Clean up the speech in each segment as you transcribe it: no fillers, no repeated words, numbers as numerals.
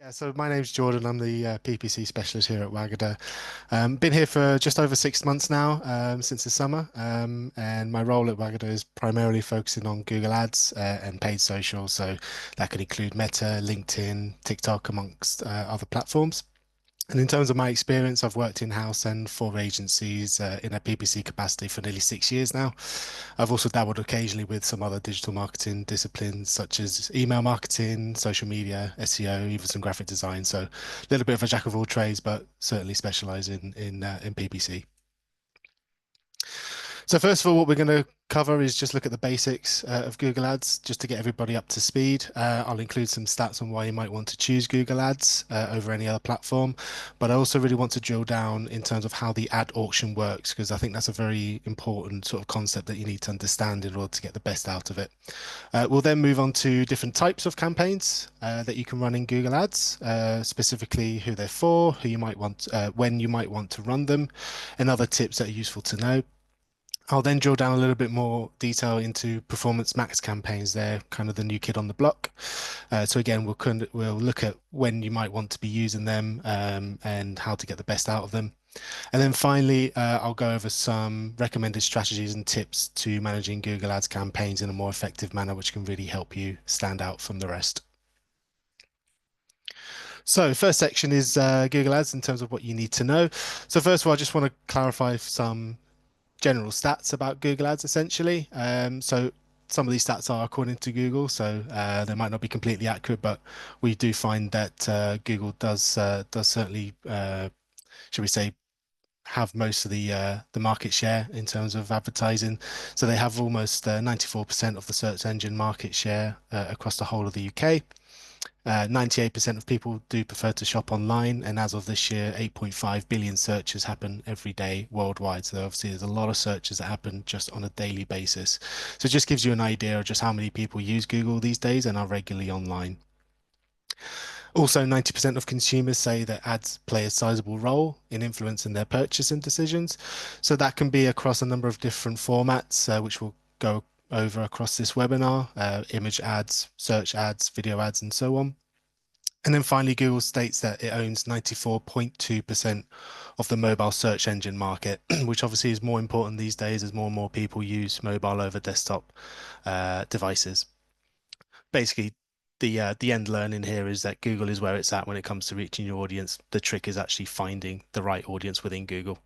Yeah, so my name's Jordan. I'm the PPC specialist here at Wagada. Been here for just over 6 months now, since the summer. And my role at Wagada is primarily focusing on Google Ads and paid social. So that could include Meta, LinkedIn, TikTok, amongst other platforms. And in terms of my experience, I've worked in-house and for agencies in a PPC capacity for nearly 6 years now. I've also dabbled occasionally with some other digital marketing disciplines such as email marketing, social media, SEO, even some graphic design. So a little bit of a jack of all trades, but certainly specialize in PPC. So first of all, what we're going to cover is just look at the basics of Google Ads, just to get everybody up to speed. I'll include some stats on why you might want to choose Google Ads over any other platform, but I also really want to drill down in terms of how the ad auction works, because I think that's a very important sort of concept that you need to understand in order to get the best out of it. We'll then move on to different types of campaigns that you can run in Google Ads, specifically who they're for, who you might want, when you might want to run them, and other tips that are useful to know. I'll then drill down a little bit more detail into performance max campaigns. They're kind of the new kid on the block. So again, we'll look at when you might want to be using them and how to get the best out of them. And then finally, I'll go over some recommended strategies and tips to managing Google Ads campaigns in a more effective manner, which can really help you stand out from the rest. So first section is Google Ads in terms of what you need to know. So first of all, I just want to clarify some general stats about Google Ads essentially. So some of these stats are according to Google, so they might not be completely accurate, but we do find that Google does certainly, should we say, have most of the market share in terms of advertising. So they have almost 94% of the search engine market share across the whole of the UK. 98% of people do prefer to shop online, and as of this year, 8.5 billion searches happen every day worldwide. So obviously, there's a lot of searches that happen just on a daily basis. So it just gives you an idea of just how many people use Google these days and are regularly online. Also, 90% of consumers say that ads play a sizable role in influencing their purchasing decisions. So that can be across a number of different formats, which we'll go over across this webinar, image ads, search ads, video ads, and so on. And then finally, Google states that it owns 94.2% of the mobile search engine market, which obviously is more important these days as more and more people use mobile over desktop devices. Basically, the end learning here is that Google is where it's at when it comes to reaching your audience. The trick is actually finding the right audience within Google.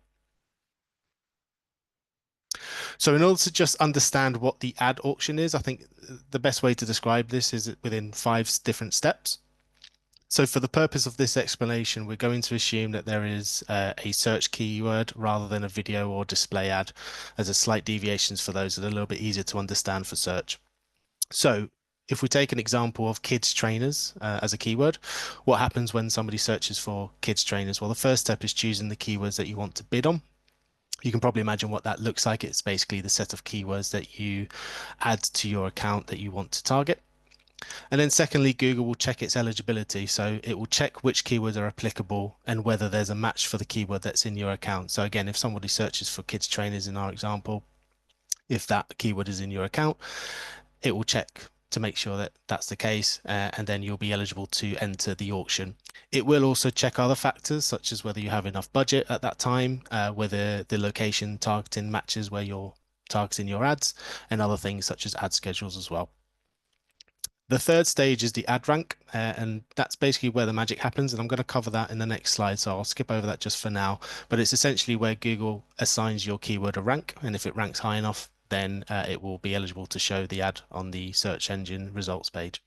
So in order to just understand what the ad auction is, I think the best way to describe this is within five different steps. So for the purpose of this explanation, we're going to assume that there is a search keyword rather than a video or display ad, as a slight deviations for those that are a little bit easier to understand for search. So if we take an example of kids trainers as a keyword, what happens when somebody searches for kids trainers? Well, the first step is choosing the keywords that you want to bid on. You can probably imagine what that looks like. It's basically the set of keywords that you add to your account that you want to target. And then secondly, Google will check its eligibility. So it will check which keywords are applicable and whether there's a match for the keyword that's in your account. So again, if somebody searches for kids trainers in our example, if that keyword is in your account, it will check to make sure that that's the case, and then you'll be eligible to enter the auction. It will also check other factors, such as whether you have enough budget at that time, whether the location targeting matches where you're targeting your ads, and other things such as ad schedules as well. The third stage is the ad rank, and that's basically where the magic happens. And I'm going to cover that in the next slide, so I'll skip over that just for now. But it's essentially where Google assigns your keyword a rank, and if it ranks high enough, then it will be eligible to show the ad on the search engine results page.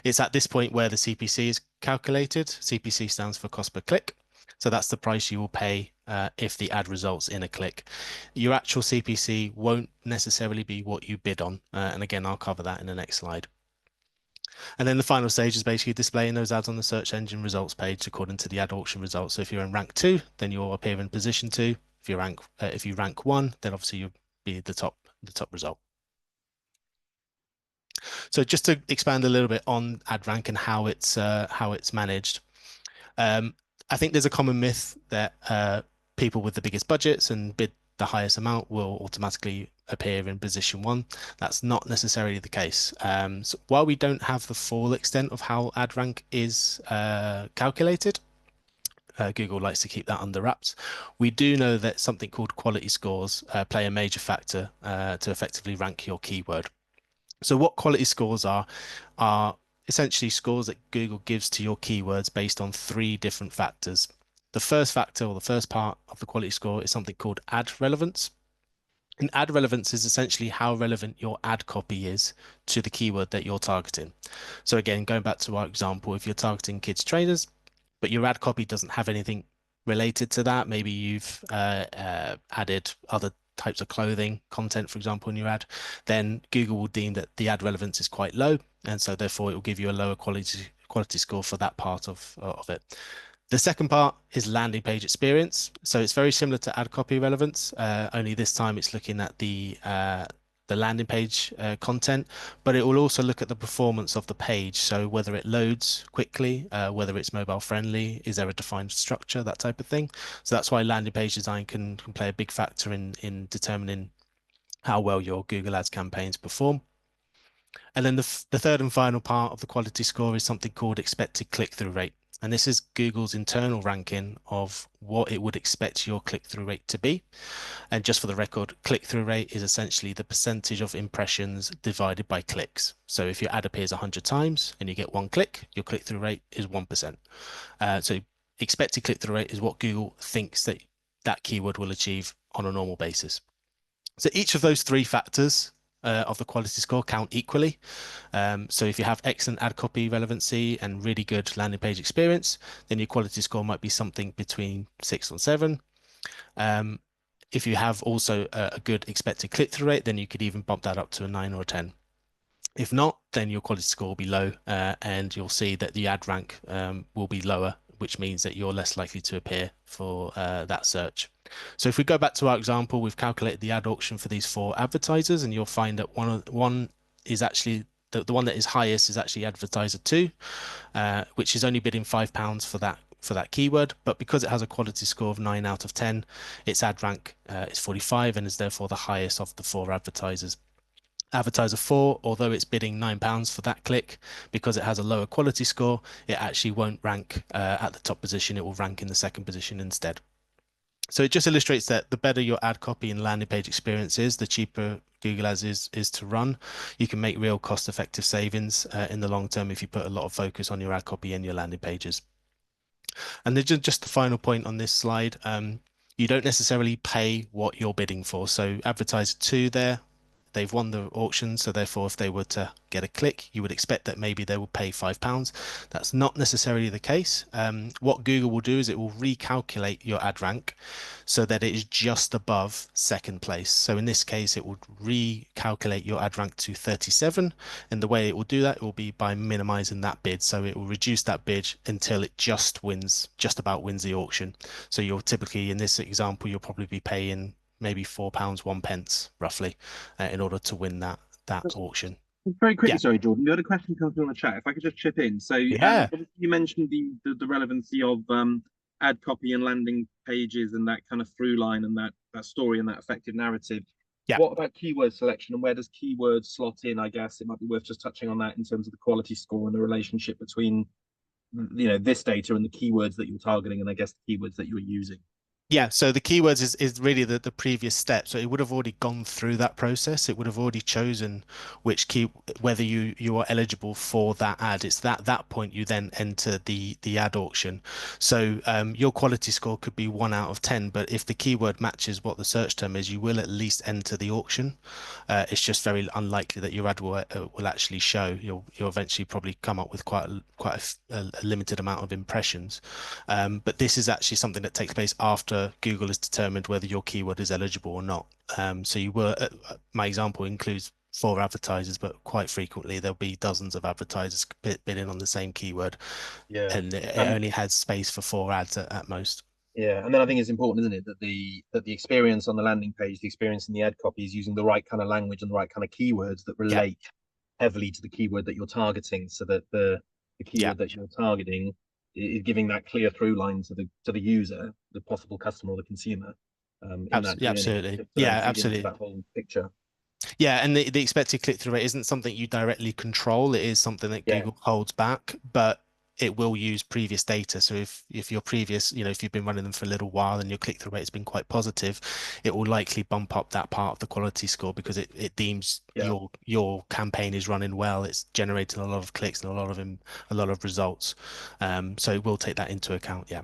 It's at this point where the CPC is calculated. CPC stands for cost per click. So that's the price you will pay if the ad results in a click. Your actual CPC won't necessarily be what you bid on. And again, I'll cover that in the next slide. And then the final stage is basically displaying those ads on the search engine results page according to the ad auction results. So if you're in rank 2, then you'll appear in position 2. If you rank 1, then obviously you'll be the top result. So just to expand a little bit on ad rank and how it's managed. I think there's a common myth that people with the biggest budgets and bid the highest amount will automatically appear in position one. That's not necessarily the case. So while we don't have the full extent of how ad rank is calculated, Google likes to keep that under wraps. We do know that something called quality scores play a major factor to effectively rank your keyword. So what quality scores are essentially scores that Google gives to your keywords based on three different factors. The first factor, or the first part of the quality score, is something called ad relevance. And ad relevance is essentially how relevant your ad copy is to the keyword that you're targeting. So again, going back to our example, if you're targeting kids trainers, but your ad copy doesn't have anything related to that, maybe you've added other types of clothing content, for example, in your ad, then Google will deem that the ad relevance is quite low, and so therefore it will give you a lower quality score for that part of it. The second part is landing page experience. So it's very similar to ad copy relevance, only this time it's looking at the landing page content, but it will also look at the performance of the page. So whether it loads quickly, whether it's mobile friendly, is there a defined structure, that type of thing. So that's why landing page design can play a big factor in determining how well your Google Ads campaigns perform. And then the third and final part of the quality score is something called expected click-through rate. And this is Google's internal ranking of what it would expect your click-through rate to be. And just for the record, click-through rate is essentially the percentage of impressions divided by clicks. So if your ad appears 100 times and you get one click, your click-through rate is 1%. So expected click-through rate is what Google thinks that that keyword will achieve on a normal basis. So each of those three factors of the quality score count equally. So if you have excellent ad copy relevancy and really good landing page experience, then your quality score might be something between 6 or 7. If you have also a good expected click-through rate, then you could even bump that up to a 9 or a 10. If not, then your quality score will be low, and you'll see that the ad rank will be lower, which means that you're less likely to appear for that search. So if we go back to our example, we've calculated the ad auction for these 4 advertisers, and you'll find that one is actually the one that is highest is actually advertiser 2, which is only bidding £5 for that keyword, but because it has a quality score of 9 out of 10, its ad rank is 45 and is therefore the highest of the 4 advertisers. Advertiser 4, although it's bidding £9 for that click, because it has a lower quality score, it actually won't rank at the top position. It will rank in the second position instead. So it just illustrates that the better your ad copy and landing page experience is, the cheaper Google Ads is to run. You can make real cost-effective savings in the long term if you put a lot of focus on your ad copy and your landing pages. And then just the final point on this slide, you don't necessarily pay what you're bidding for. So advertiser 2 there, they've won the auction, so therefore if they were to get a click, you would expect that maybe they will pay £5. That's not necessarily the case. What Google will do is it will recalculate your ad rank so that it is just above second place. So in this case, it would recalculate your ad rank to 37, and the way it will do that, it will be by minimizing that bid. So it will reduce that bid until it just about wins the auction. So you'll typically, in this example, you'll probably be paying maybe £4 1 pence roughly in order to win that Just auction. very quickly, Yeah, sorry, Jordan. We had a question come through on the chat. If I could just chip in. So, yeah, obviously you mentioned the relevancy of ad copy and landing pages and that kind of through line and that story and that effective narrative. yeah. What about keyword selection and where does keyword slot in? I guess it might be worth just touching on that in terms of the quality score and the relationship between this data and the keywords that you're targeting and I guess the keywords that you're using. Yeah, so the keywords is really the previous step. So it would have already gone through that process. It would have already chosen which whether you are eligible for that ad. It's that point you then enter the ad auction. So your quality score could be 1 out of 10, but if the keyword matches what the search term is, you will at least enter the auction. It's just very unlikely that your ad will actually show. You'll eventually probably come up with quite a limited amount of impressions. But this is actually something that takes place after Google has determined whether your keyword is eligible or not. So you were, my example includes 4 advertisers, but quite frequently there'll be dozens of advertisers bidding on the same keyword, Yeah. and it And only has space for 4 ads at most. yeah, and then I think it's important, isn't it, that the experience on the landing page, the experience in the ad copy is using the right kind of language and the right kind of keywords that Yeah, relate heavily to the keyword that you're targeting, so that the yeah. keyword that you're targeting is giving that clear through line to the user, the possible customer or the consumer. in that journey Absolutely. to then Yeah, feed into absolutely. that whole picture. Yeah, and the expected click-through rate isn't something you directly control. It is something that Yeah, Google holds back, but it will use previous data. So if your previous, if you've been running them for a little while and your click-through rate has been quite positive, it will likely bump up that part of the quality score because it deems yeah. your campaign is running well. It's generating a lot of clicks and a lot of results. So we'll take that into account. Yeah.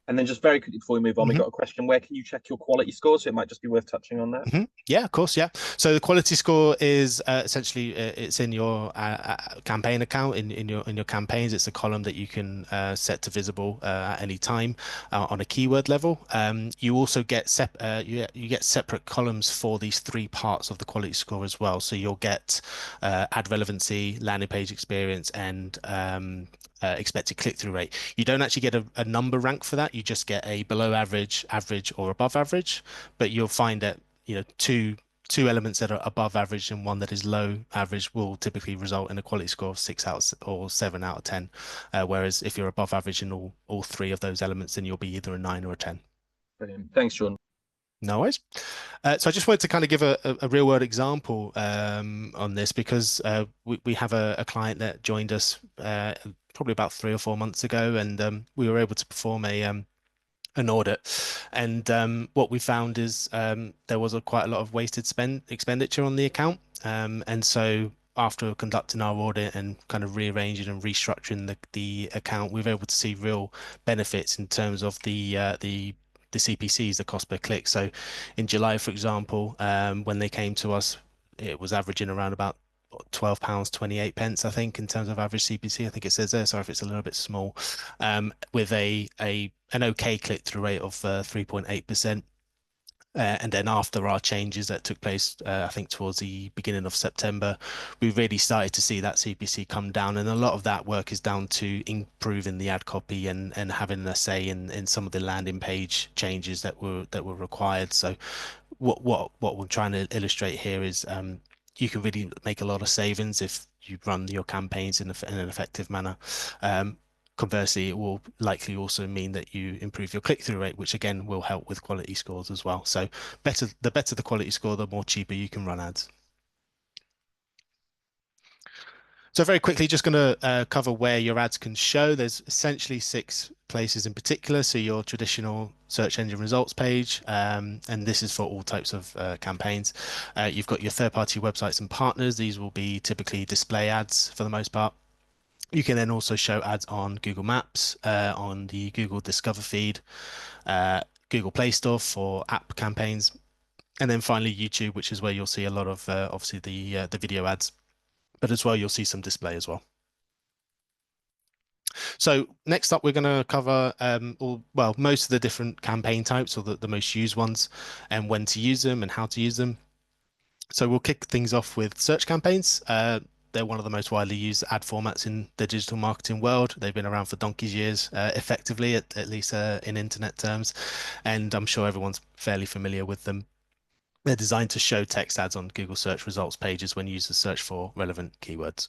And then just very quickly before we move on, we got a question. Where can you check your quality score? So it might just be worth touching on that. Yeah, of course. Yeah. So the quality score is essentially it's in your campaign account in your campaigns. It's a column that you can set to visible at any time on a keyword level. You also get you get separate columns for these three parts of the quality score as well. So you'll get ad relevancy, landing page experience, and expected click-through rate. You don't actually get a number rank for that. You just get a below average, average, or above average. But you'll find that two elements that are above average and one that is low average will typically result in a quality score of 6 or 7 out of 10. Whereas if you're above average in all three of those elements, then you'll be either a 9 or a 10. Brilliant. Thanks, Sean. No worries. So I just wanted to kind of give a real world example on this because we have a client that joined us probably about 3 or 4 months ago, and we were able to perform an audit. And what we found is there was quite a lot of wasted expenditure on the account. And so after conducting our audit and kind of rearranging and restructuring the account, we were able to see real benefits in terms of the CPCs, the cost per click. So in July, for example, when they came to us, it was averaging around about £12 28 pence, I think, in terms of average CPC. I think it says there. Sorry if it's a little bit small. With an okay click-through rate of 3.8%. And then after our changes that took place, I think towards the beginning of September, we really started to see that CPC come down. And a lot of that work is down to improving the ad copy and having a say in some of the landing page changes that were required. So what we're trying to illustrate here is you can really make a lot of savings if you run your campaigns in an effective manner. Conversely, it will likely also mean that you improve your click-through rate, which again will help with quality scores as well. So the better the quality score, the more cheaper you can run ads. So very quickly, just going to cover where your ads can show. There's essentially 6 places in particular. So your traditional search engine results page, and this is for all types of campaigns. You've got your third-party websites and partners. These will be typically display ads for the most part. You can then also show ads on Google Maps, on the Google Discover feed, Google Play Store for app campaigns, and then finally YouTube, which is where you'll see a lot of obviously the video ads, but as well you'll see some display as well. So next up, we're going to cover most of the different campaign types or the most used ones and when to use them and how to use them. So we'll kick things off with search campaigns. They're one of the most widely used ad formats in the digital marketing world. They've been around for donkey's years, effectively, at least in internet terms. And I'm sure everyone's fairly familiar with them. They're designed to show text ads on Google search results pages when users search for relevant keywords.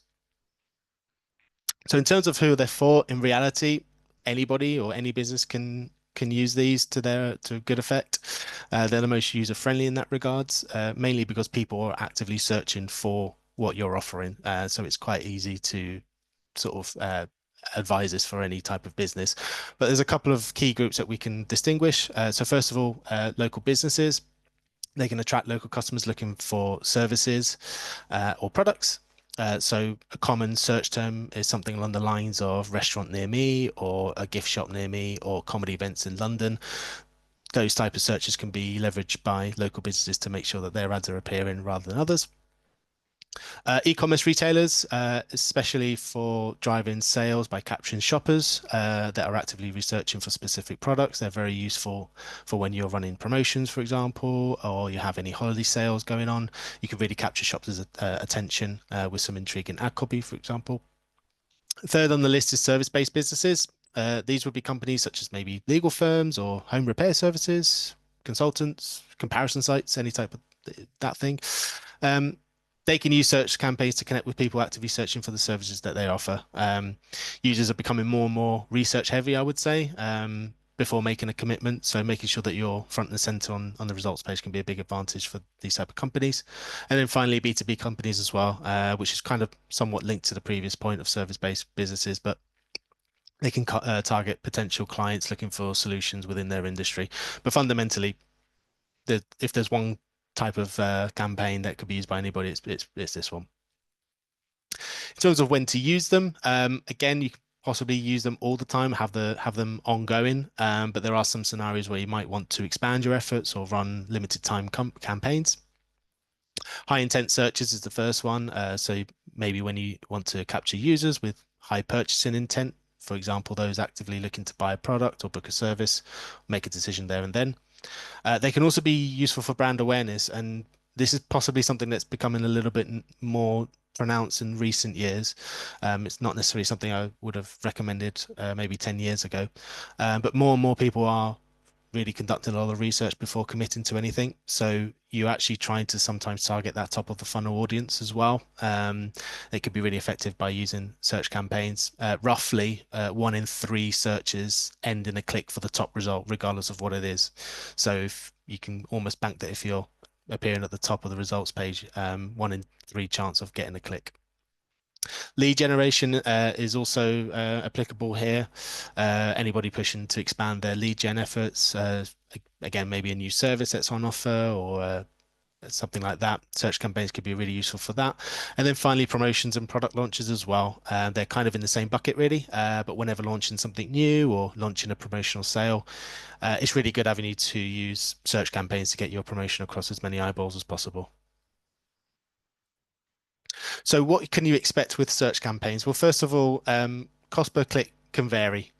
So in terms of who they're for, in reality, anybody or any business can use these to good effect. They're the most user friendly in that regards, mainly because people are actively searching for what you're offering. So it's quite easy to sort of advise this for any type of business. But there's a couple of key groups that we can distinguish. So first of all, local businesses. They can attract local customers looking for services or products. So a common search term is something along the lines of restaurant near me or a gift shop near me or comedy events in London. Those type of searches can be leveraged by local businesses to make sure that their ads are appearing rather than others. E-commerce retailers, especially for driving sales by capturing shoppers that are actively researching for specific products. They're very useful for when you're running promotions, for example, or you have any holiday sales going on. You can really capture shoppers' attention with some intriguing ad copy, for example. Third on the list is service-based businesses. These would be companies such as maybe legal firms or home repair services, consultants, comparison sites, any type of that thing. Um, they can use search campaigns to connect with people actively searching for the services that they offer. Users are becoming more and more research heavy, I would say, before making a commitment. So making sure that you're front and center on the results page can be a big advantage for these type of companies. And then finally, B2B companies as well, which is kind of somewhat linked to the previous point of service-based businesses, but they can target potential clients looking for solutions within their industry. But fundamentally, if there's one type of campaign that could be used by anybody, it's this one. In terms of when to use them, again, you can possibly use them all the time, have them ongoing. But there are some scenarios where you might want to expand your efforts or run limited time campaigns. High intent searches is the first one. So maybe when you want to capture users with high purchasing intent, for example, those actively looking to buy a product or book a service, make a decision there and then. They can also be useful for brand awareness, and this is possibly something that's becoming a little bit more pronounced in recent years. It's not necessarily something I would have recommended maybe 10 years ago, but more and more people are really conducting a lot of research before committing to anything. So you're actually trying to sometimes target that top of the funnel audience as well. It could be really effective by using search campaigns. Roughly 1 in 3 searches end in a click for the top result, regardless of what it is. So if you can almost bank that if you're appearing at the top of the results page, 1 in 3 chance of getting a click. Lead generation is also applicable here. Anybody pushing to expand their lead gen efforts, again, maybe a new service that's on offer or something like that. Search campaigns could be really useful for that. And then finally, promotions and product launches as well. They're kind of in the same bucket, really. But whenever launching something new or launching a promotional sale, it's really good avenue to use search campaigns to get your promotion across as many eyeballs as possible. So what can you expect with search campaigns? Well, first of all, cost per click can vary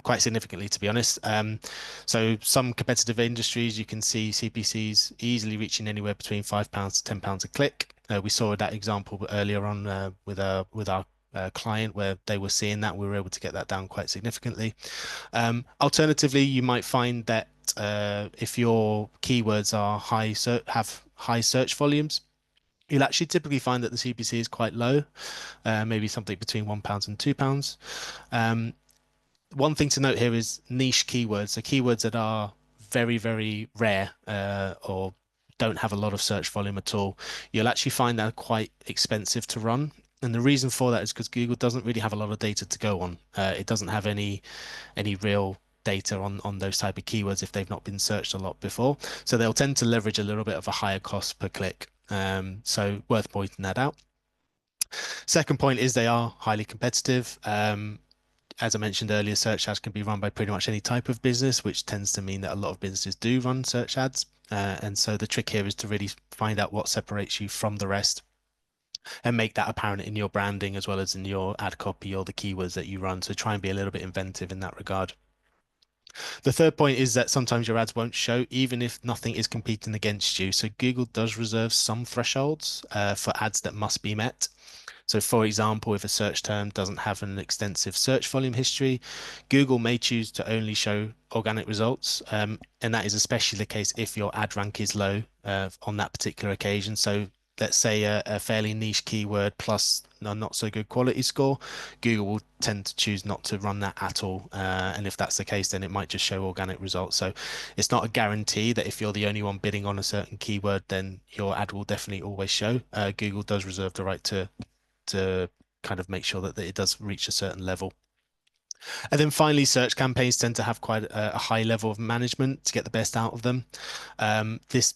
quite significantly, to be honest. So some competitive industries, you can see CPCs easily reaching anywhere between £5 to £10 a click. We saw that example earlier on with our client where they were seeing that we were able to get that down quite significantly. Alternatively, you might find that if your keywords are have high search volumes, you'll actually typically find that the CPC is quite low, maybe something between £1 and £2. Um, One thing to note here is niche keywords. So keywords that are very, very rare or don't have a lot of search volume at all. You'll actually find that quite expensive to run. And the reason for that is because Google doesn't really have a lot of data to go on. It doesn't have any real data on those type of keywords if they've not been searched a lot before. So they'll tend to leverage a little bit of a higher cost per click. So worth pointing that out. Second point is they are highly competitive. As I mentioned earlier, search ads can be run by pretty much any type of business, which tends to mean that a lot of businesses do run search ads. And so the trick here is to really find out what separates you from the rest and make that apparent in your branding as well as in your ad copy or the keywords that you run. So try and be a little bit inventive in that regard. The third point is that sometimes your ads won't show even if nothing is competing against you. So Google does reserve some thresholds for ads that must be met. So for example, if a search term doesn't have an extensive search volume history, Google may choose to only show organic results. And that is especially the case if your ad rank is low on that particular occasion. So let's say a fairly niche keyword plus a not so good quality score, Google will tend to choose not to run that at all. And if that's the case, then it might just show organic results. So it's not a guarantee that if you're the only one bidding on a certain keyword, then your ad will definitely always show. Google does reserve the right to kind of make sure that it does reach a certain level. And then finally, search campaigns tend to have quite a high level of management to get the best out of them. This,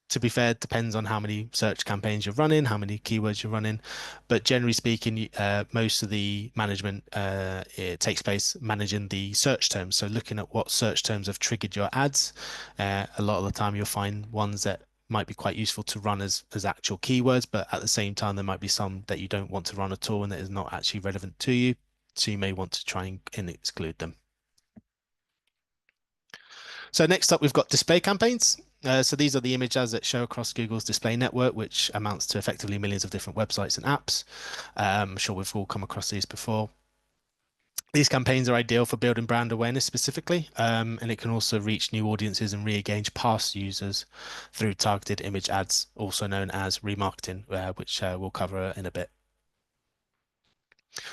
to be fair, depends on how many search campaigns you're running, how many keywords you're running. But generally speaking, most of the management it takes place managing the search terms. So looking at what search terms have triggered your ads. A lot of the time, you'll find ones that might be quite useful to run as actual keywords, but at the same time, there might be some that you don't want to run at all and that is not actually relevant to you. So you may want to try and exclude them. So next up, we've got display campaigns. So these are the image ads that show across Google's display network, which amounts to effectively millions of different websites and apps. I'm sure we've all come across these before. These campaigns are ideal for building brand awareness specifically, and it can also reach new audiences and re-engage past users through targeted image ads, also known as remarketing, which we'll cover in a bit.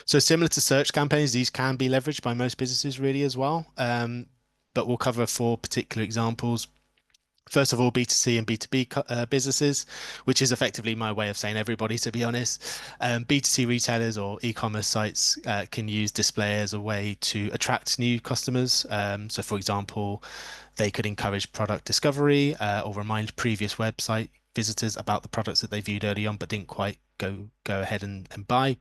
So similar to search campaigns, these can be leveraged by most businesses really as well. but we'll cover four particular examples. First of all, B2C and B2B businesses, which is effectively my way of saying everybody, to be honest. B2C retailers or e-commerce sites can use display as a way to attract new customers. So, for example, they could encourage product discovery or remind previous website visitors about the products that they viewed early on but didn't quite go ahead and buy.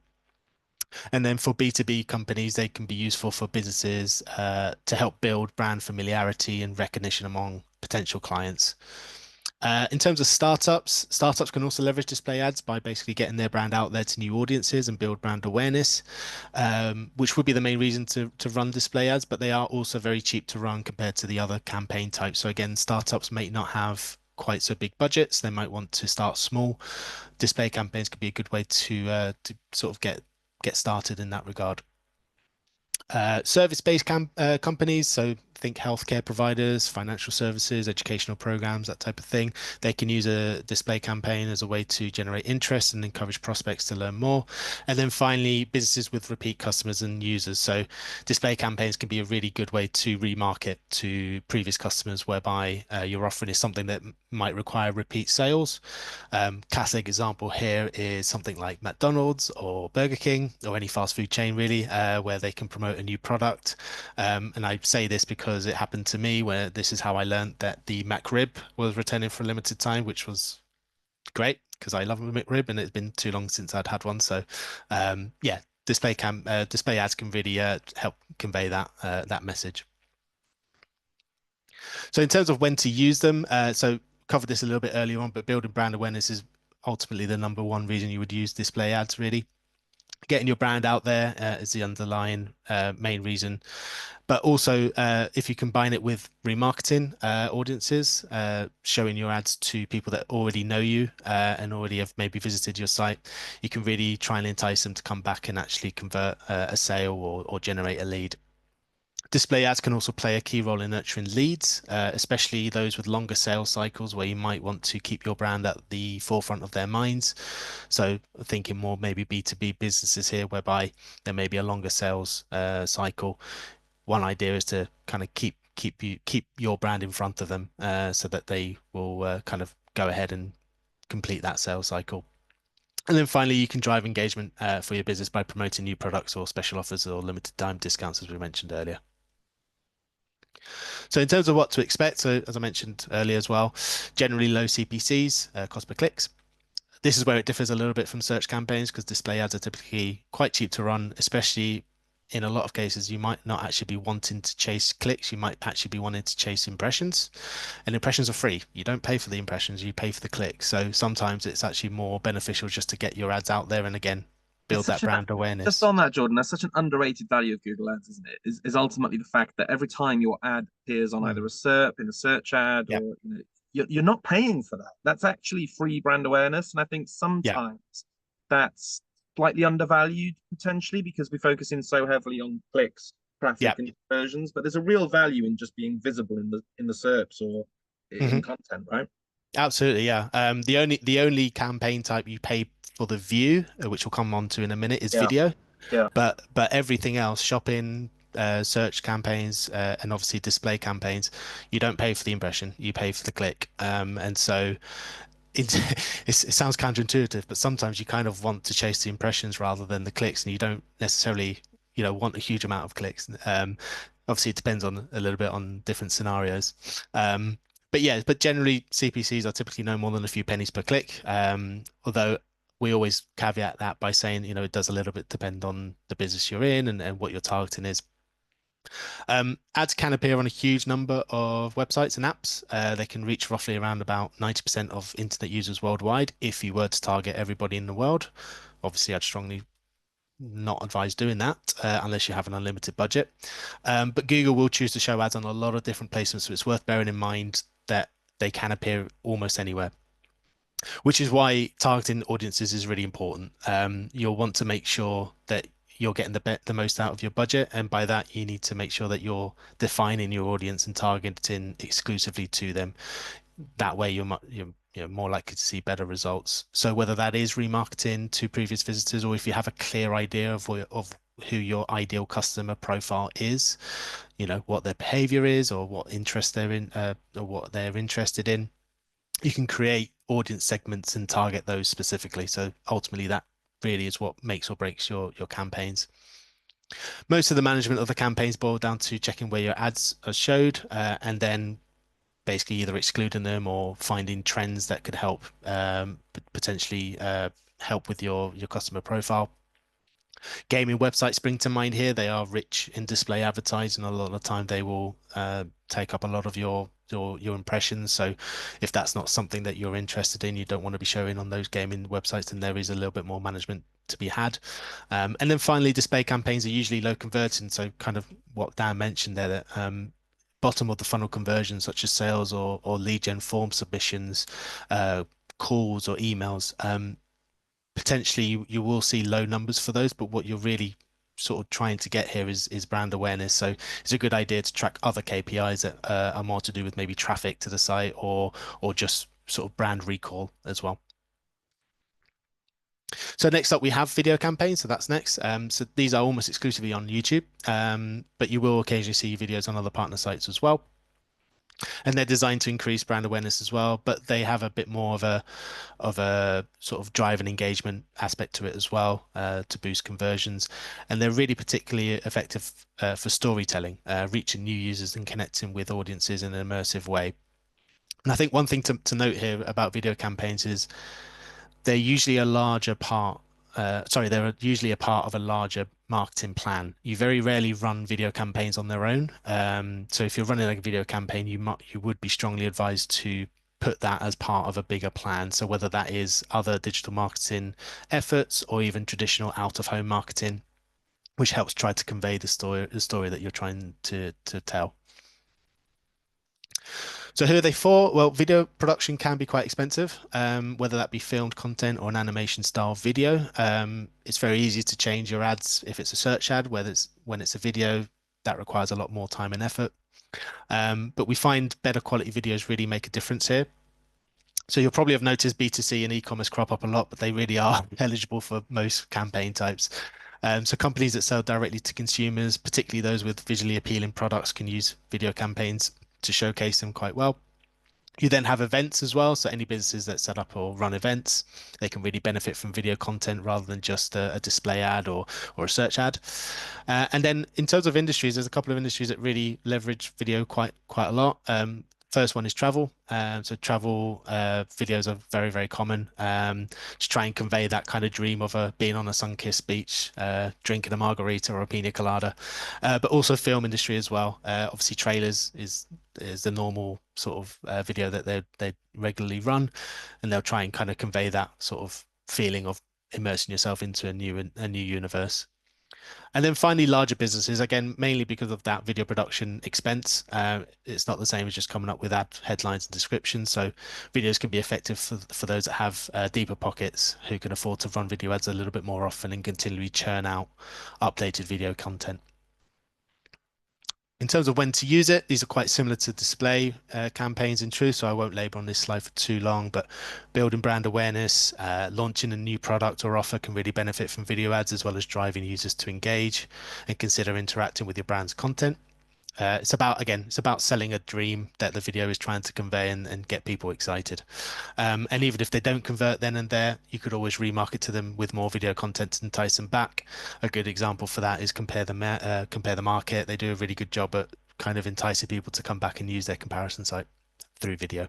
And then for B2B companies, they can be useful for businesses to help build brand familiarity and recognition among potential clients. In terms of startups, startups can also leverage display ads by basically getting their brand out there to new audiences and build brand awareness, which would be the main reason to run display ads, but they are also very cheap to run compared to the other campaign types. So again, startups may not have quite so big budgets. They might want to start small. Display campaigns could be a good way to sort of get started in that regard. Service-based companies, so think healthcare providers, financial services, educational programs, that type of thing. They can use a display campaign as a way to generate interest and encourage prospects to learn more. And then finally, businesses with repeat customers and users. So display campaigns can be a really good way to remarket to previous customers, whereby your offering is something that might require repeat sales. Classic example here is something like McDonald's or Burger King or any fast food chain, really, where they can promote a new product. And I say this because it happened to me, where this is how I learned that the McRib was returning for a limited time, which was great because I love a McRib and it's been too long since I'd had one. So, yeah, display ads can really help convey that message. So in terms of when to use them, so covered this a little bit earlier on, but building brand awareness is ultimately the number one reason you would use display ads, really. Getting your brand out there is the underlying main reason. But also, if you combine it with remarketing audiences, showing your ads to people that already know you and already have maybe visited your site, you can really try and entice them to come back and actually convert a sale or generate a lead. Display ads can also play a key role in nurturing leads, especially those with longer sales cycles where you might want to keep your brand at the forefront of their minds. So thinking more maybe B2B businesses here, whereby there may be a longer sales cycle. One idea is to kind of keep your brand in front of them so that they will kind of go ahead and complete that sales cycle. And then finally, you can drive engagement for your business by promoting new products or special offers or limited time discounts, as we mentioned earlier. So in terms of what to expect, so as I mentioned earlier as well, generally low CPCs, cost per clicks. This is where it differs a little bit from search campaigns because display ads are typically quite cheap to run, especially in a lot of cases, you might not actually be wanting to chase clicks. You might actually be wanting to chase impressions, and impressions are free. You don't pay for the impressions, you pay for the clicks. So sometimes it's actually more beneficial just to get your ads out there and again, It's build that such an brand just awareness. on that, Jordan. That's such an underrated value of Google Ads, isn't it? Is ultimately the fact that every time your ad appears on either Mm. a SERP, in a search ad, Yeah. or you're not paying for that. That's actually free brand awareness, and I think Yeah. sometimes that's slightly undervalued potentially because we focus in so heavily on clicks, Yeah. traffic, and conversions. But there's a real value in just being visible in the SERPs or in Hmm. content, right? Absolutely, yeah. The only campaign type you pay for the view, which we'll come on to in a minute, is Yeah, video. yeah. But everything else, shopping, search campaigns, and obviously display campaigns, you don't pay for the impression, you pay for the click. And so it, it sounds counterintuitive, but sometimes you kind of want to chase the impressions rather than the clicks, and you don't necessarily, want a huge amount of clicks. Obviously, it depends on a little bit on different scenarios. But yeah, but generally CPCs are typically no more than a few pennies per click. Although we always caveat that by saying, it does a little bit depend on the business you're in and what your targeting is. Ads can appear on a huge number of websites and apps. They can reach roughly around about 90% of internet users worldwide if you were to target everybody in the world. Obviously, I'd strongly not advise doing that unless you have an unlimited budget. But Google will choose to show ads on a lot of different placements, so it's worth bearing in mind that they can appear almost anywhere, which is why targeting audiences is really important. You'll want to make sure that you're getting the most out of your budget, and by that you need to make sure that you're defining your audience and targeting exclusively to them. That way you're more likely to see better results. So whether that is remarketing to previous visitors or if you have a clear idea of who your ideal customer profile is, what their behavior is or what interest they're in, or what they're interested in. You can create audience segments and target those specifically. So ultimately, that really is what makes or breaks your campaigns. Most of the management of the campaigns boil down to checking where your ads are showed, and then basically either excluding them or finding trends that could help, potentially help with your customer profile. Gaming websites spring to mind here. They are rich in display advertising. A lot of the time, they will take up a lot of your impressions. So, if that's not something that you're interested in, you don't want to be showing on those gaming websites, then there is a little bit more management to be had. And then finally, display campaigns are usually low converting. So, kind of what Dan mentioned there, that bottom of the funnel conversions, such as sales or lead gen form submissions, calls or emails. Potentially you will see low numbers for those, but what you're really sort of trying to get here is brand awareness. So it's a good idea to track other KPIs that are more to do with maybe traffic to the site or just sort of brand recall as well. So next up we have video campaigns. So that's next. So these are almost exclusively on YouTube, but you will occasionally see videos on other partner sites as well. And they're designed to increase brand awareness as well, but they have a bit more of a sort of drive and engagement aspect to it as well, to boost conversions. And they're really particularly effective for storytelling, reaching new users and connecting with audiences in an immersive way. And I think one thing to note here about video campaigns is they're usually a larger part. They're usually a part of a larger marketing plan. You very rarely run video campaigns on their own. So if you're running like a video campaign, you would be strongly advised to put that as part of a bigger plan. So whether that is other digital marketing efforts or even traditional out of home marketing, which helps try to convey the story that you're trying to tell. So who are they for? Well, video production can be quite expensive, whether that be filmed content or an animation style video. It's very easy to change your ads if it's a search ad, whether it's when it's a video, that requires a lot more time and effort. But we find better quality videos really make a difference here. So you'll probably have noticed B2C and e-commerce crop up a lot, but they really are eligible for most campaign types. So companies that sell directly to consumers, particularly those with visually appealing products, can use video campaigns to showcase them quite well. You then have events as well. So any businesses that set up or run events, they can really benefit from video content rather than just a display ad or a search ad. And then in terms of industries, there's a couple of industries that really leverage video quite a lot. First one is travel. So travel videos are very, very common, to try and convey that kind of dream of being on a sun-kissed beach, drinking a margarita or a pina colada, but also film industry as well. Obviously, trailers is the normal sort of video that they regularly run, and they'll try and kind of convey that sort of feeling of immersing yourself into a new universe. And then finally, larger businesses, again, mainly because of that video production expense. It's not the same as just coming up with ad headlines and descriptions. So videos can be effective for those that have deeper pockets who can afford to run video ads a little bit more often and continually churn out updated video content. In terms of when to use it, these are quite similar to display campaigns in truth, so I won't labor on this slide for too long, but building brand awareness, launching a new product or offer can really benefit from video ads as well as driving users to engage and consider interacting with your brand's content. It's about selling a dream that the video is trying to convey and get people excited. And even if they don't convert then and there, you could always remarket to them with more video content to entice them back. A good example for that is Compare the Market. They do a really good job at kind of enticing people to come back and use their comparison site through video.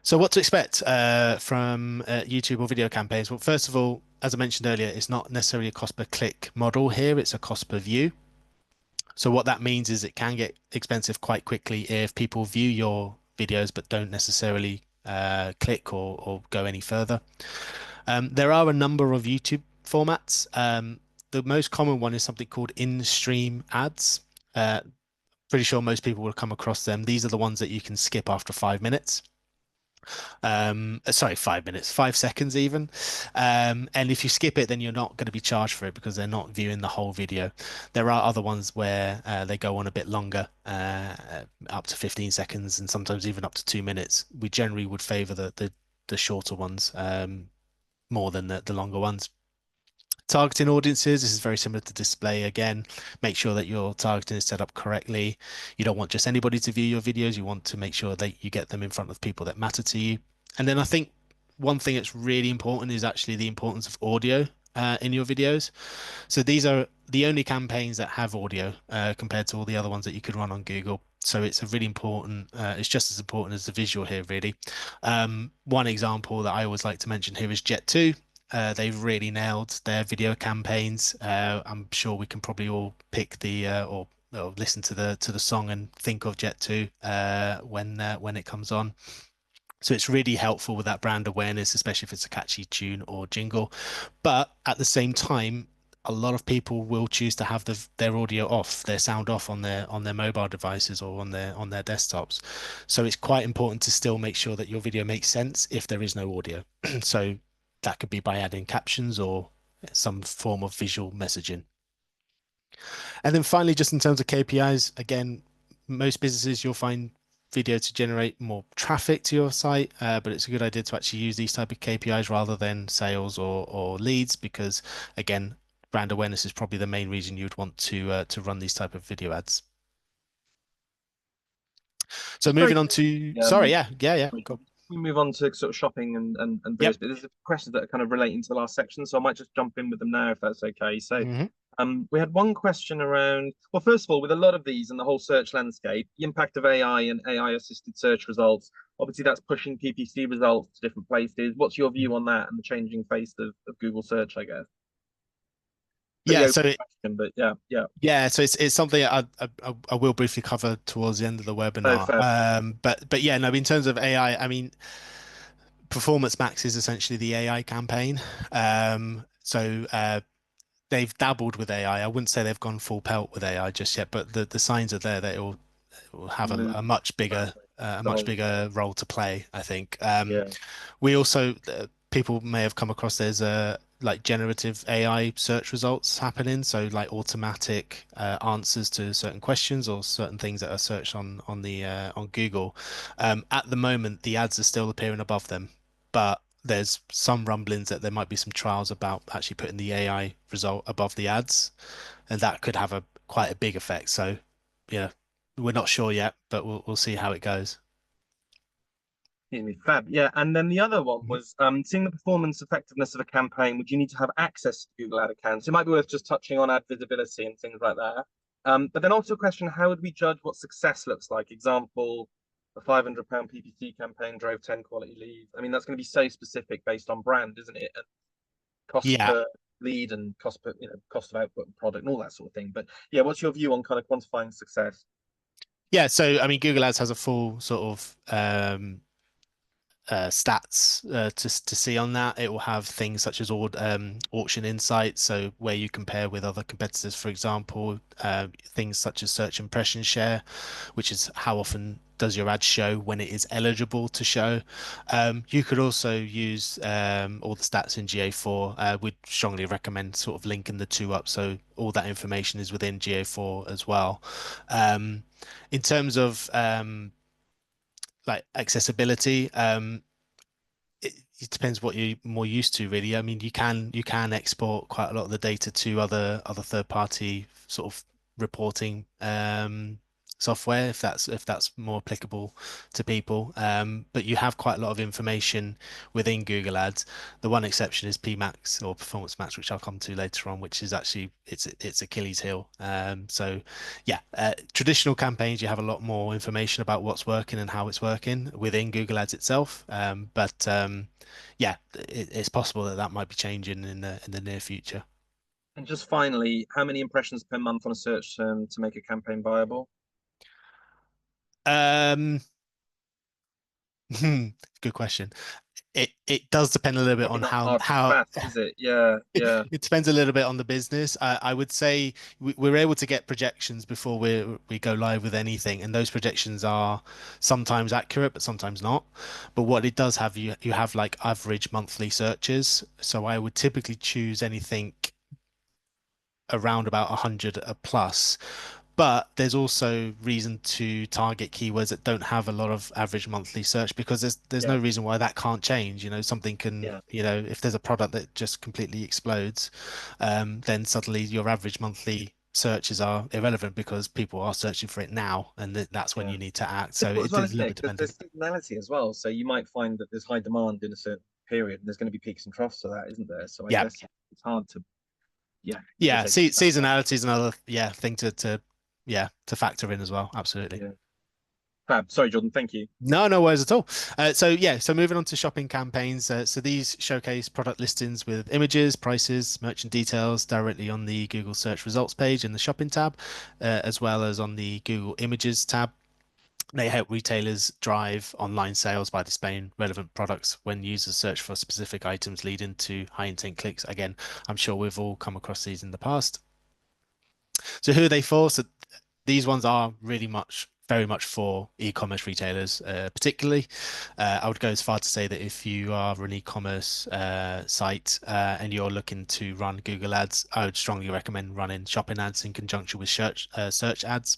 So what to expect from YouTube or video campaigns? Well, first of all, as I mentioned earlier, it's not necessarily a cost per click model here, it's a cost per view. So what that means is it can get expensive quite quickly if people view your videos but don't necessarily click or go any further. There are a number of YouTube formats. The most common one is something called in-stream ads. Pretty sure most people will come across them. These are the ones that you can skip after 5 minutes. Sorry, 5 minutes, 5 seconds even. And if you skip it, then you're not going to be charged for it because they're not viewing the whole video. There are other ones where they go on a bit longer, up to 15 seconds and sometimes even up to 2 minutes. We generally would favor the shorter ones more than the longer ones. Targeting audiences, this is very similar to display again. Make sure that your targeting is set up correctly. You don't want just anybody to view your videos. You want to make sure that you get them in front of people that matter to you. And then I think one thing that's really important is actually the importance of audio in your videos. So these are the only campaigns that have audio compared to all the other ones that you could run on Google. So it's a really important, it's just as important as the visual here, really. One example that I always like to mention here is Jet2. They've really nailed their video campaigns. I'm sure we can probably all pick the or listen to the song and think of Jet2 when it comes on. So it's really helpful with that brand awareness, especially if it's a catchy tune or jingle. But at the same time, a lot of people will choose to have their audio off, their sound off on their mobile devices or on their desktops. So it's quite important to still make sure that your video makes sense if there is no audio. So that could be by adding captions or some form of visual messaging. And then finally, just in terms of KPIs, again, most businesses you'll find video to generate more traffic to your site, but it's a good idea to actually use these type of KPIs rather than sales or leads because again, brand awareness is probably the main reason you'd want to run these type of video ads. So Just very moving on to, quickly, sorry, yeah, we go. move on to sort of shopping and Yep. various, but there's questions that are kind of relating to the last section, so I might just jump in with them now if that's okay. So, Hmm. we had one question around, well, first of all, with a lot of these and the whole search landscape, the impact of AI and AI assisted search results. Obviously, that's pushing PPC results to different places. What's your view on that and the changing face of Google search, I guess? Pretty Yeah, open so question, but yeah, yeah. yeah, so it's something I will briefly cover towards the end of the So webinar. fair. But yeah, no, in terms of AI, I mean, Performance Max is essentially the AI campaign. So they've dabbled with AI. I wouldn't say they've gone full pelt with AI just yet, but the signs are there that it will have Move a the much whole, bigger role to play, I think. yeah. We also people may have come across there's like generative AI search results happening, so like automatic answers to certain questions or certain things that are searched on Google. At the moment, the ads are still appearing above them, but there's some rumblings that there might be some trials about actually putting the AI result above the ads, and that could have a quite a big effect. So, yeah, we're not sure yet, but we'll see how it goes. Excuse me, fab. Yeah, and then the other one Mhm. was seeing the performance effectiveness of a campaign, would you need to have access to Google Ad accounts? It might be worth just touching on ad visibility and things like that. But then also a question, how would we judge what success looks like? Example, a £500 PPC campaign drove 10 quality leads. I mean, that's going to be so specific based on brand, isn't it? And cost Yeah, per lead and cost per, cost of output and product and all that sort of thing. But yeah, what's your view on kind of quantifying success? yeah. So, I mean, Google Ads has a full sort of stats to see on that. It will have things such as auction insights, so where you compare with other competitors, for example, things such as search impression share, which is how often does your ad show when it is eligible to show. You could also use all the stats in GA4. We'd strongly recommend sort of linking the two up so all that information is within GA4 as well. Um, in terms of like accessibility, it depends what you're more used to, really. I mean, you can export quite a lot of the data to other third party sort of reporting software if that's more applicable to people. But you have quite a lot of information within Google Ads. The one exception is PMax or Performance Max, which I'll come to later on, which is actually it's Achilles heel. So yeah, traditional campaigns, you have a lot more information about what's working and how it's working within Google Ads itself. But yeah, it's possible that that might be changing in the near future. And just finally, how many impressions per month on a search term to make a campaign viable? Um, good question. It does depend a little bit Probably on not how hard how fast, is it? Yeah, yeah. it depends a little bit on the business. I would say we're able to get projections before we go live with anything, and those projections are sometimes accurate, but sometimes not. But what it does have, you have like average monthly searches. So I would typically choose anything around about 100 a plus. But there's also reason to target keywords that don't have a lot of average monthly search because there's no Yeah, reason why that can't change. Something can, yeah, if there's a product that just completely explodes, then suddenly your average monthly searches are irrelevant because people are searching for it now, and that's when yeah. you need to act. So Difficult as it well, is a isn't little it? bit Because dependent. there's seasonality as well. So you might find that there's high demand in a certain period, and there's going to be peaks and troughs to that, isn't there? So I Yeah, guess it's hard to, yeah, yeah. predict that. Seasonality is another thing to factor in as well. Absolutely. Yeah. Fab. Sorry, Jordan. Thank you. No worries at all. So moving on to shopping campaigns. So these showcase product listings with images, prices, merchant details directly on the Google search results page in the shopping tab, as well as on the Google Images tab. They help retailers drive online sales by displaying relevant products when users search for specific items, leading to high intent clicks. Again, I'm sure we've all come across these in the past. So who are they for? So these ones are really very much for e-commerce retailers, particularly. I would go as far to say that if you are an e-commerce site and you're looking to run Google ads, I would strongly recommend running shopping ads in conjunction with search ads.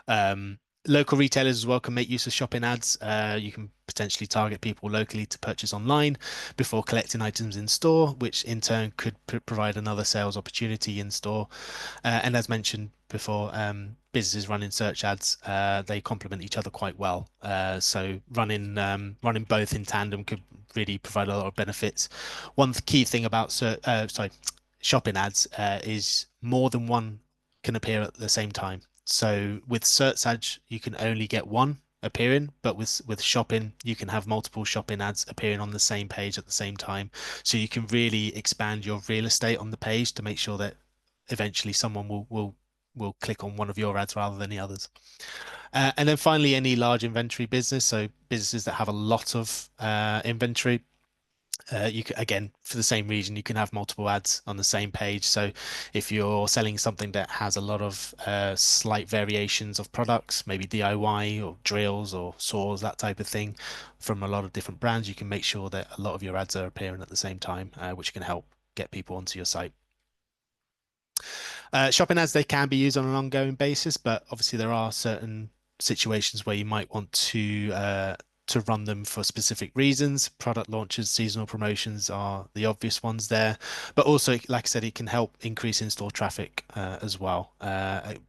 Um, Local retailers as well can make use of shopping ads. You can potentially target people locally to purchase online before collecting items in store, which in turn could provide another sales opportunity in store. And as mentioned before, businesses running search ads, they complement each other quite well. So running both in tandem could really provide a lot of benefits. One key thing about shopping ads is more than one can appear at the same time. So with search ads, you can only get one appearing, but with shopping, you can have multiple shopping ads appearing on the same page at the same time. So you can really expand your real estate on the page to make sure that eventually someone will click on one of your ads rather than the others. And then finally, any large inventory business, so businesses that have a lot of inventory, you can, again, for the same reason, you can have multiple ads on the same page. So if you're selling something that has a lot of slight variations of products, maybe DIY or drills or saws, that type of thing, from a lot of different brands, you can make sure that a lot of your ads are appearing at the same time, which can help get people onto your site. Shopping ads, they can be used on an ongoing basis, but obviously there are certain situations where you might want to run them for specific reasons. Product launches, seasonal promotions are the obvious ones there, but also, like I said, it can help increase in-store traffic as well.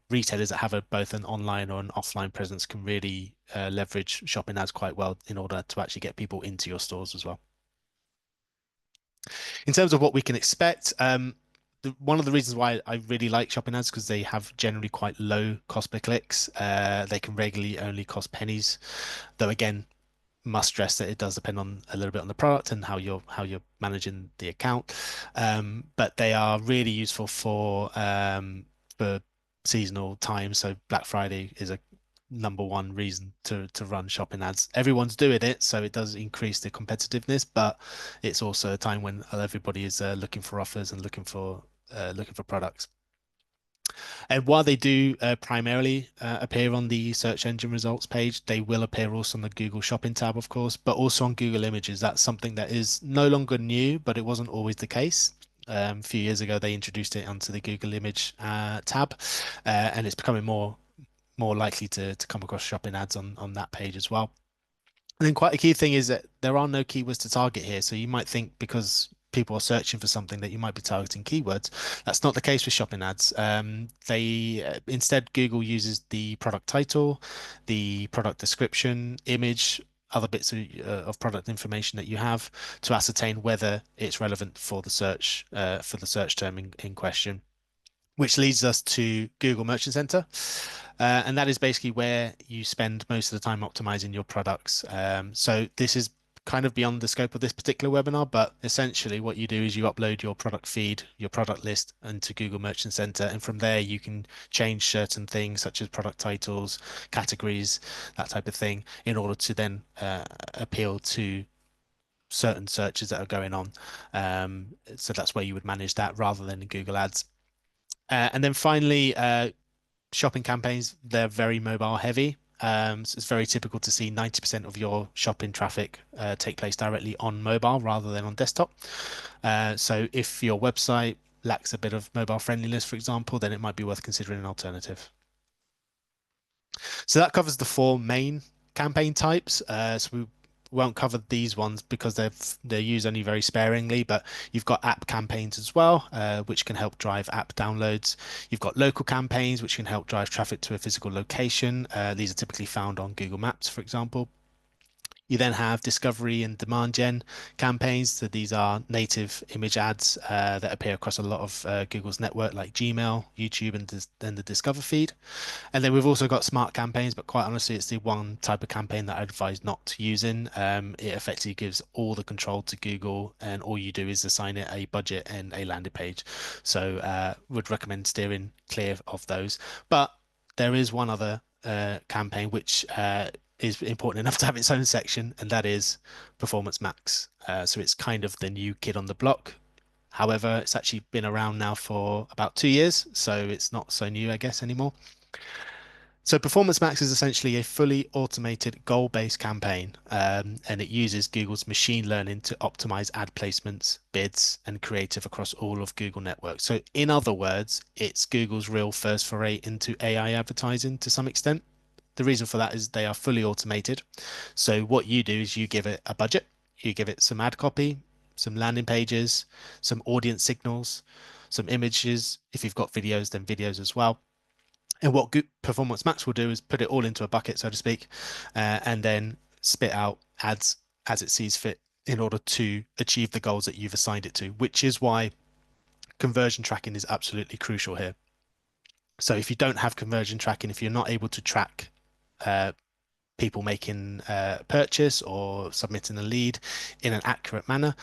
Retailers that have both an online or an offline presence can really leverage shopping ads quite well in order to actually get people into your stores as well. In terms of what we can expect, one of the reasons why I really like shopping ads because they have generally quite low cost per clicks. They can regularly only cost pennies, though again, must stress that it does depend on a little bit on the product and how you're managing the account. But they are really useful for seasonal times. So Black Friday is a number one reason to run shopping ads. Everyone's doing it, so it does increase the competitiveness, but it's also a time when everybody is looking for offers and looking for products. And while they do primarily appear on the search engine results page, they will appear also on the Google Shopping tab, of course, but also on Google Images. That's something that is no longer new, but it wasn't always the case. A few years ago, they introduced it onto the Google Image tab, and it's becoming more likely to come across shopping ads on that page as well. And then quite a key thing is that there are no keywords to target here. So you might think because people are searching for something that you might be targeting keywords. That's not the case with shopping ads. They instead Google uses the product title, the product description, image, other bits of product information that you have to ascertain whether it's relevant for the search term in question, which leads us to Google Merchant Center. And that is basically where you spend most of the time optimizing your products. So this is kind of beyond the scope of this particular webinar, but essentially what you do is you upload your product feed, your product list into Google Merchant Center. And from there, you can change certain things such as product titles, categories, that type of thing, in order to then appeal to certain searches that are going on. So that's where you would manage that rather than in Google Ads. And then finally, shopping campaigns, they're very mobile heavy. So it's very typical to see 90% of your shopping traffic take place directly on mobile rather than on desktop. So if your website lacks a bit of mobile friendliness, for example, then it might be worth considering an alternative. So that covers the four main campaign types. So we won't cover these ones because they're used only very sparingly, but you've got app campaigns as well, which can help drive app downloads. You've got local campaigns, which can help drive traffic to a physical location. These are typically found on Google Maps, for example. You then have discovery and demand gen campaigns. So these are native image ads that appear across a lot of Google's network, like Gmail, YouTube, and then the Discover feed. And then we've also got smart campaigns, but quite honestly, it's the one type of campaign that I advise not using. It effectively gives all the control to Google, and all you do is assign it a budget and a landing page. So would recommend steering clear of those. But there is one other campaign which is important enough to have its own section, and that is Performance Max. So it's kind of the new kid on the block. However, it's actually been around now for about 2 years, so it's not so new, I guess, anymore. So Performance Max is essentially a fully automated goal-based campaign, and it uses Google's machine learning to optimize ad placements, bids, and creative across all of Google networks. So in other words, it's Google's real first foray into AI advertising to some extent. The reason for that is they are fully automated. So what you do is you give it a budget, you give it some ad copy, some landing pages, some audience signals, some images. If you've got videos, then videos as well. And what Performance Max will do is put it all into a bucket, so to speak, and then spit out ads as it sees fit in order to achieve the goals that you've assigned it to, which is why conversion tracking is absolutely crucial here. So if you don't have conversion tracking, if you're not able to track uh, people making a purchase or submitting a lead in an accurate manner,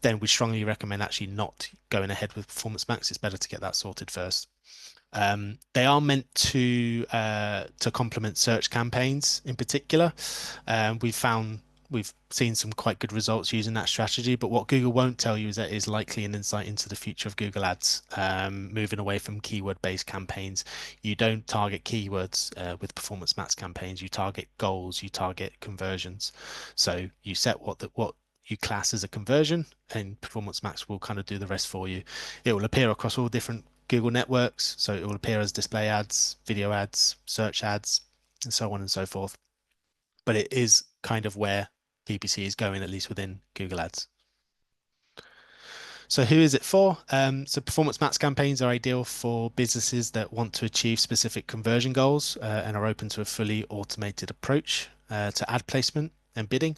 then we strongly recommend actually not going ahead with Performance Max. It's better to get that sorted first. They are meant to complement search campaigns in particular. We've seen some quite good results using that strategy, but what Google won't tell you is that it is likely an insight into the future of Google Ads, moving away from keyword-based campaigns. You don't target keywords with Performance Max campaigns. You target goals. You target conversions. So you set what you class as a conversion, and Performance Max will kind of do the rest for you. It will appear across all different Google networks, so it will appear as display ads, video ads, search ads, and so on and so forth. But it is kind of where PPC is going, at least within Google Ads. So who is it for? So Performance Max campaigns are ideal for businesses that want to achieve specific conversion goals and are open to a fully automated approach to ad placement and bidding.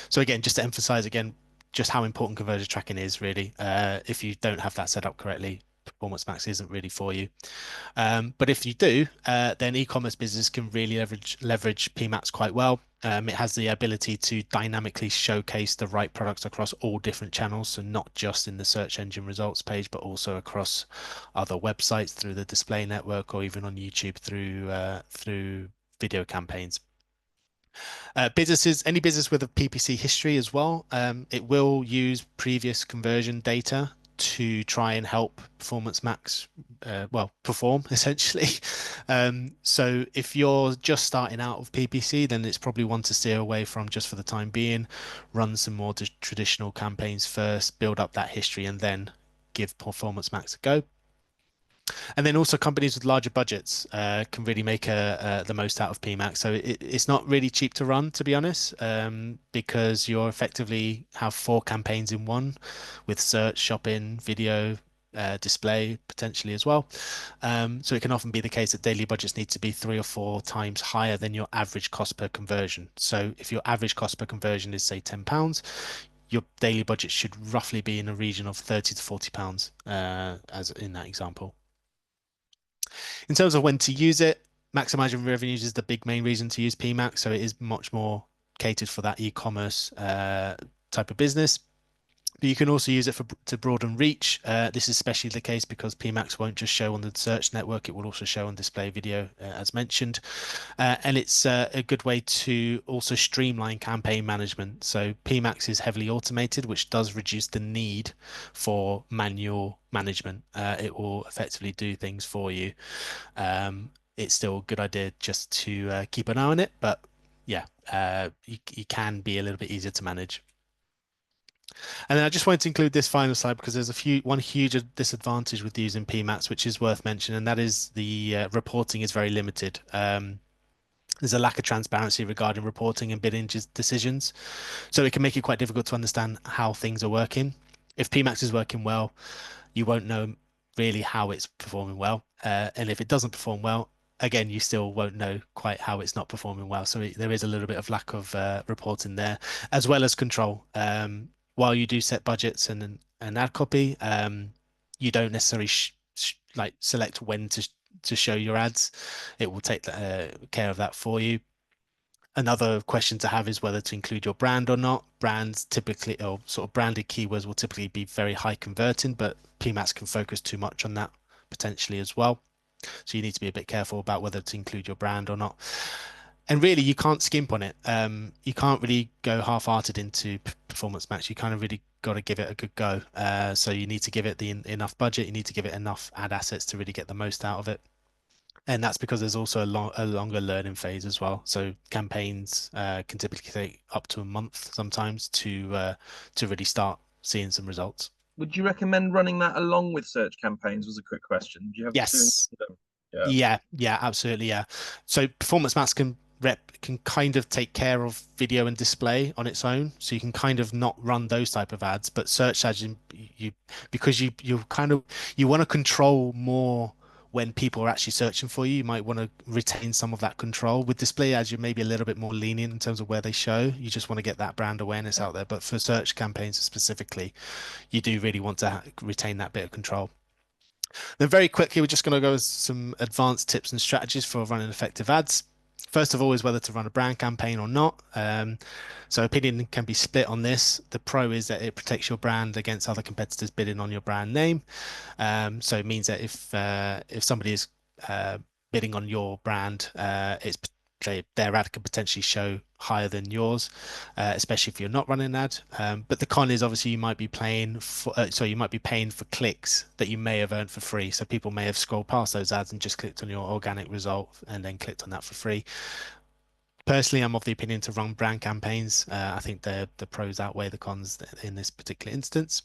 So again, just to emphasize again, just how important conversion tracking is really. If you don't have that set up correctly, Performance Max isn't really for you. But if you do, then e-commerce business can really leverage PMax quite well. It has the ability to dynamically showcase the right products across all different channels, so not just in the search engine results page, but also across other websites through the display network, or even on YouTube through video campaigns. Any business with a PPC history as well, it will use previous conversion data to try and help Performance Max, perform essentially. So if you're just starting out of PPC, then it's probably one to steer away from just for the time being. Run some more traditional campaigns first, build up that history, and then give Performance Max a go. And then also companies with larger budgets can really make the most out of PMax. So it's not really cheap to run, to be honest, because you're effectively have four campaigns in one with search, shopping, video, display potentially as well. So it can often be the case that daily budgets need to be 3 or 4 times higher than your average cost per conversion. So if your average cost per conversion is say £10, your daily budget should roughly be in a region of £30 to £40, as in that example. In terms of when to use it, maximizing revenues is the big main reason to use PMax. So it is much more catered for that e-commerce type of business. But you can also use it to broaden reach. This is especially the case because PMax won't just show on the search network, it will also show on display video, as mentioned. And it's a good way to also streamline campaign management. So PMax is heavily automated, which does reduce the need for manual management. It will effectively do things for you. It's still a good idea just to keep an eye on it, but yeah, you can be a little bit easier to manage. And then I just wanted to include this final slide because there's one huge disadvantage with using PMAX, which is worth mentioning, and that is the reporting is very limited. There's a lack of transparency regarding reporting and bidding decisions, so it can make it quite difficult to understand how things are working. If PMAX is working well, you won't know really how it's performing well. And if it doesn't perform well, again, you still won't know quite how it's not performing well. So there is a little bit of lack of reporting there, as well as control. While you do set budgets and an ad copy, you don't necessarily like select when to show your ads. It will take care of that for you. Another question to have is whether to include your brand or not. Brands typically, or sort of branded keywords will typically be very high converting, but PMAX can focus too much on that potentially as well. So you need to be a bit careful about whether to include your brand or not. And really, you can't skimp on it. You can't really go half-hearted into Performance Max. You kind of really got to give it a good go. So you need to give it the enough budget. You need to give it enough ad assets to really get the most out of it. And that's because there's also a longer learning phase as well. So campaigns can typically take up to a month sometimes to really start seeing some results. Would you recommend running that along with search campaigns? Was a quick question. Do you have the two in Yes. tandem? Yeah. Yeah, absolutely, yeah. So Performance Max can kind of take care of video and display on its own, so you can kind of not run those type of ads. But search ads, you because you kind of you want to control more when people are actually searching for you. You might want to retain some of that control. With display ads, you're maybe a little bit more lenient in terms of where they show. You just want to get that brand awareness out there. But for search campaigns specifically, you do really want to retain that bit of control. Then very quickly, we're just going to go with some advanced tips and strategies for running effective ads. First of all is whether to run a brand campaign or not. So opinion can be split on this. The pro is that it protects your brand against other competitors bidding on your brand name. So it means that if somebody is bidding on your brand, their ad could potentially show higher than yours, especially if you're not running an ad. But the con is obviously you might be you might be paying for clicks that you may have earned for free. So people may have scrolled past those ads and just clicked on your organic result and then clicked on that for free. Personally, I'm of the opinion to run brand campaigns. I think the pros outweigh the cons in this particular instance.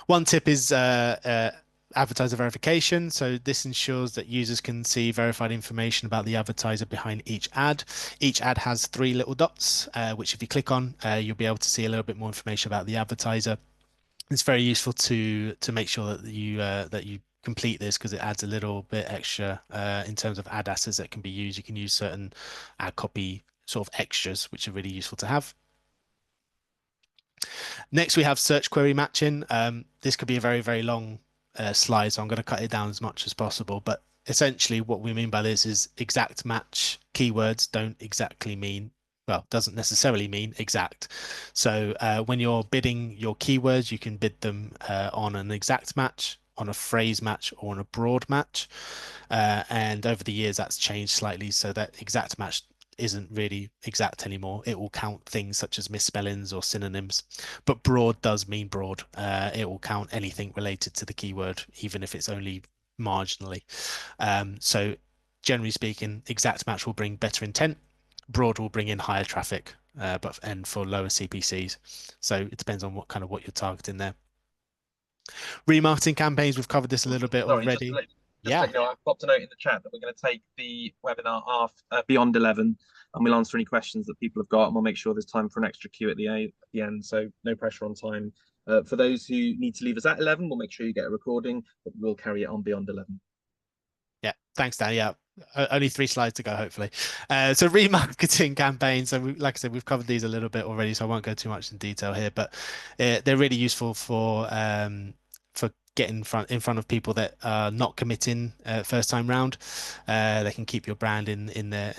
One tip is advertiser verification. So this ensures that users can see verified information about the advertiser behind each ad. Each ad has three little dots, which if you click on, you'll be able to see a little bit more information about the advertiser. It's very useful to make sure that you complete this because it adds a little bit extra in terms of ad assets that can be used. You can use certain ad copy sort of extras, which are really useful to have. Next, we have search query matching. This could be a very, very long slide, so I'm going to cut it down as much as possible. But essentially, what we mean by this is exact match keywords don't exactly mean, well, doesn't necessarily mean exact. So when you're bidding your keywords, you can bid them on an exact match, on a phrase match, or on a broad match. And over the years, that's changed slightly so that exact match isn't really exact anymore. It will count things such as misspellings or synonyms, but broad does mean broad. It will count anything related to the keyword, even if it's only marginally. So generally speaking, exact match will bring better intent. Broad will bring in higher traffic, but and for lower CPCs. So it depends on what you're targeting there. Remarketing campaigns, we've covered this a little bit Sorry, already. just to Yeah, let you know, I've popped a note in the chat that we're going to take the webinar after beyond 11, and we'll answer any questions that people have got, and we'll make sure there's time for an extra queue at the end. So no pressure on time. For those who need to leave us at 11, we'll make sure you get a recording, but we'll carry it on beyond 11. yeah. Thanks, Dan. Yeah. Only three slides to go, hopefully. So remarketing campaigns. So like I said, we've covered these a little bit already, so I won't go too much in detail here, but they're really useful for getting in front of people that are not committing first time round. They can keep your brand at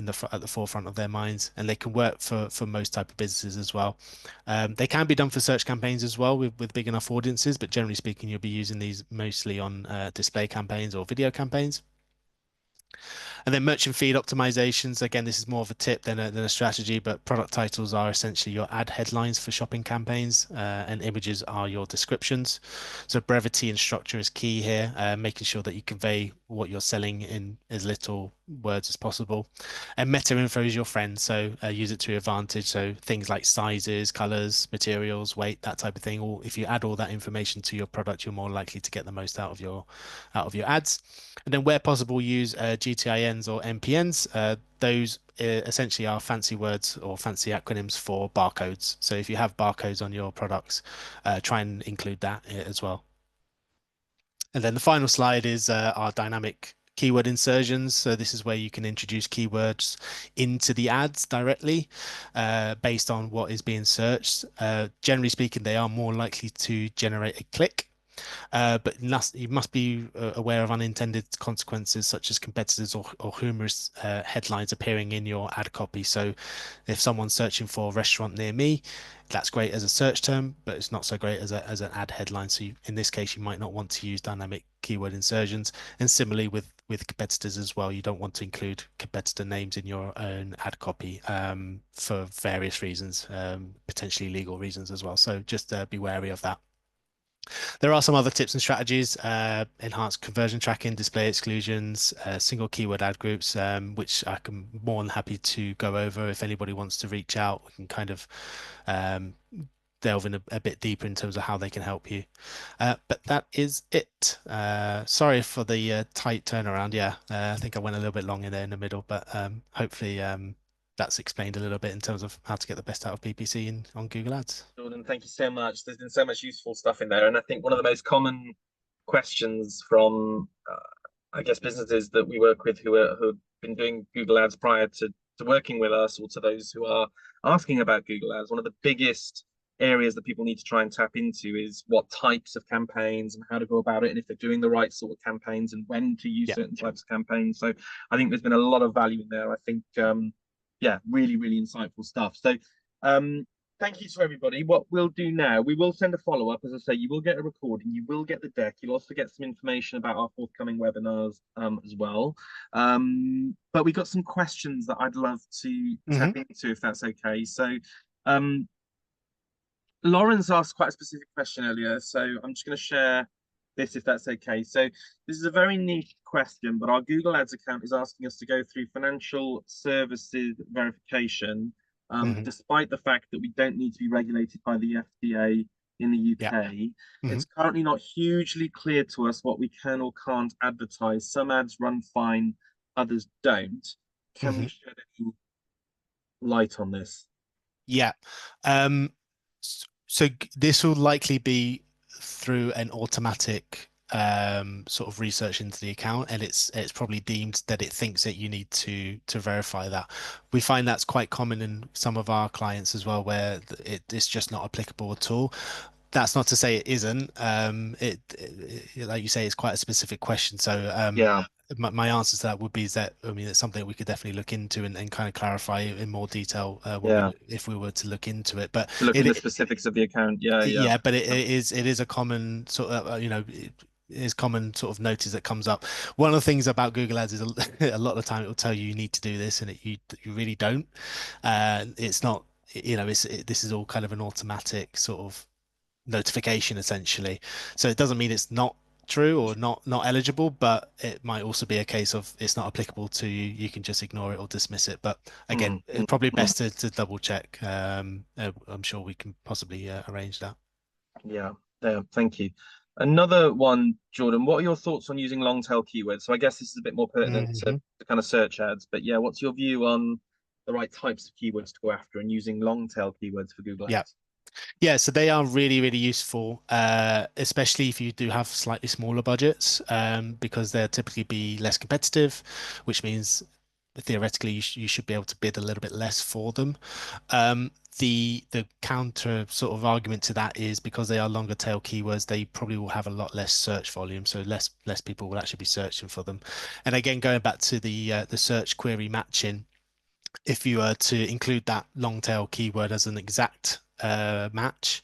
the forefront of their minds, and they can work for most type of businesses as well. They can be done for search campaigns as well with big enough audiences, but generally speaking, you'll be using these mostly on display campaigns or video campaigns. And then merchant feed optimizations. Again, this is more of a tip than a strategy, but product titles are essentially your ad headlines for shopping campaigns, and images are your descriptions. So brevity and structure is key here, making sure that you convey what you're selling in as little words as possible. And meta info is your friend, so use it to your advantage. So things like sizes, colors, materials, weight, that type of thing. Or if you add all that information to your product, you're more likely to get the most out of your ads. And then where possible, use GTINs or MPNs. Those essentially are fancy words or fancy acronyms for barcodes. So if you have barcodes on your products, try and include that as well. And then the final slide is our dynamic keyword insertions. So this is where you can introduce keywords into the ads directly based on what is being searched. Generally speaking, they are more likely to generate a click. But you must be aware of unintended consequences, such as competitors or humorous headlines appearing in your ad copy. So, if someone's searching for a restaurant near me, that's great as a search term, but it's not so great as an ad headline. So, in this case, you might not want to use dynamic keyword insertions. And similarly with competitors as well, you don't want to include competitor names in your own ad copy for various reasons, potentially legal reasons as well. So, just be wary of that. There are some other tips and strategies, enhanced conversion tracking, display exclusions, single keyword ad groups, which I can more than happy to go over if anybody wants to reach out. We can kind of um, delve in a bit deeper in terms of how they can help you. But that is it. Sorry for the tight turnaround. Yeah, I think I went a little bit long in there in the middle, but hopefully that's explained a little bit in terms of how to get the best out of PPC on Google Ads. Jordan, thank you so much. There's been so much useful stuff in there, and I think one of the most common questions from, I guess, businesses that we work with who've been doing Google Ads prior to working with us, or to those who are asking about Google Ads, one of the biggest areas that people need to try and tap into is what types of campaigns and how to go about it, and if they're doing the right sort of campaigns and when to use Yeah. certain types of campaigns. So I think there's been a lot of value in there. I think, yeah, really, really insightful stuff. So thank you to everybody. What we'll do now, we will send a follow-up. As I say, you will get a recording, you will get the deck, you'll also get some information about our forthcoming webinars as well. But we got some questions that I'd love to Hmm. tap into, if that's okay. So um, Lawrence asked quite a specific question earlier, so I'm just going to share this if that's okay. So this is a very niche question, but our Google Ads account is asking us to go through financial services verification, Hmm. despite the fact that we don't need to be regulated by the FDA in the Yeah. UK. Hmm. It's currently not hugely clear to us what we can or can't advertise. Some ads run fine, others don't. Can Hmm. we shed any light on this? Yeah. Um, so this will likely be through an automatic sort of research into the account, and it's probably deemed that it thinks that you need to verify that. We find that's quite common in some of our clients as well, where it's just not applicable at all. That's not to say it isn't. Like you say, it's quite a specific question. So Yeah, my answer to that would be is that I mean it's something we could definitely look into and kind of clarify in more detail when yeah. we if we were to look into it. But To look in the it specifics of the account. Yeah, yeah. yeah, but it is a common sort of it is common sort of notice that comes up. One of the things about Google Ads is a lot of the time it will tell you you need to do this, and you really don't. It's not this is all kind of an automatic sort of notification essentially. So it doesn't mean it's not true or not eligible, but it might also be a case of it's not applicable to you. You can just ignore it or dismiss it. But again, Mm, it's mm, probably mm. best to double check. I'm sure we can possibly arrange that. Yeah, yeah, thank you. Another one, Jordan, what are your thoughts on using long tail keywords? So I guess this is a bit more pertinent Hmm. to kind of search ads, but yeah, what's your view on the right types of keywords to go after and using long tail keywords for Google Yeah. Ads? Yeah, so they are really, really useful, especially if you do have slightly smaller budgets, because they'll typically be less competitive, which means theoretically you should be able to bid a little bit less for them. The counter sort of argument to that is because they are longer tail keywords, they probably will have a lot less search volume, so less people will actually be searching for them. And again, going back to the search query matching, if you were to include that long tail keyword as an exact match,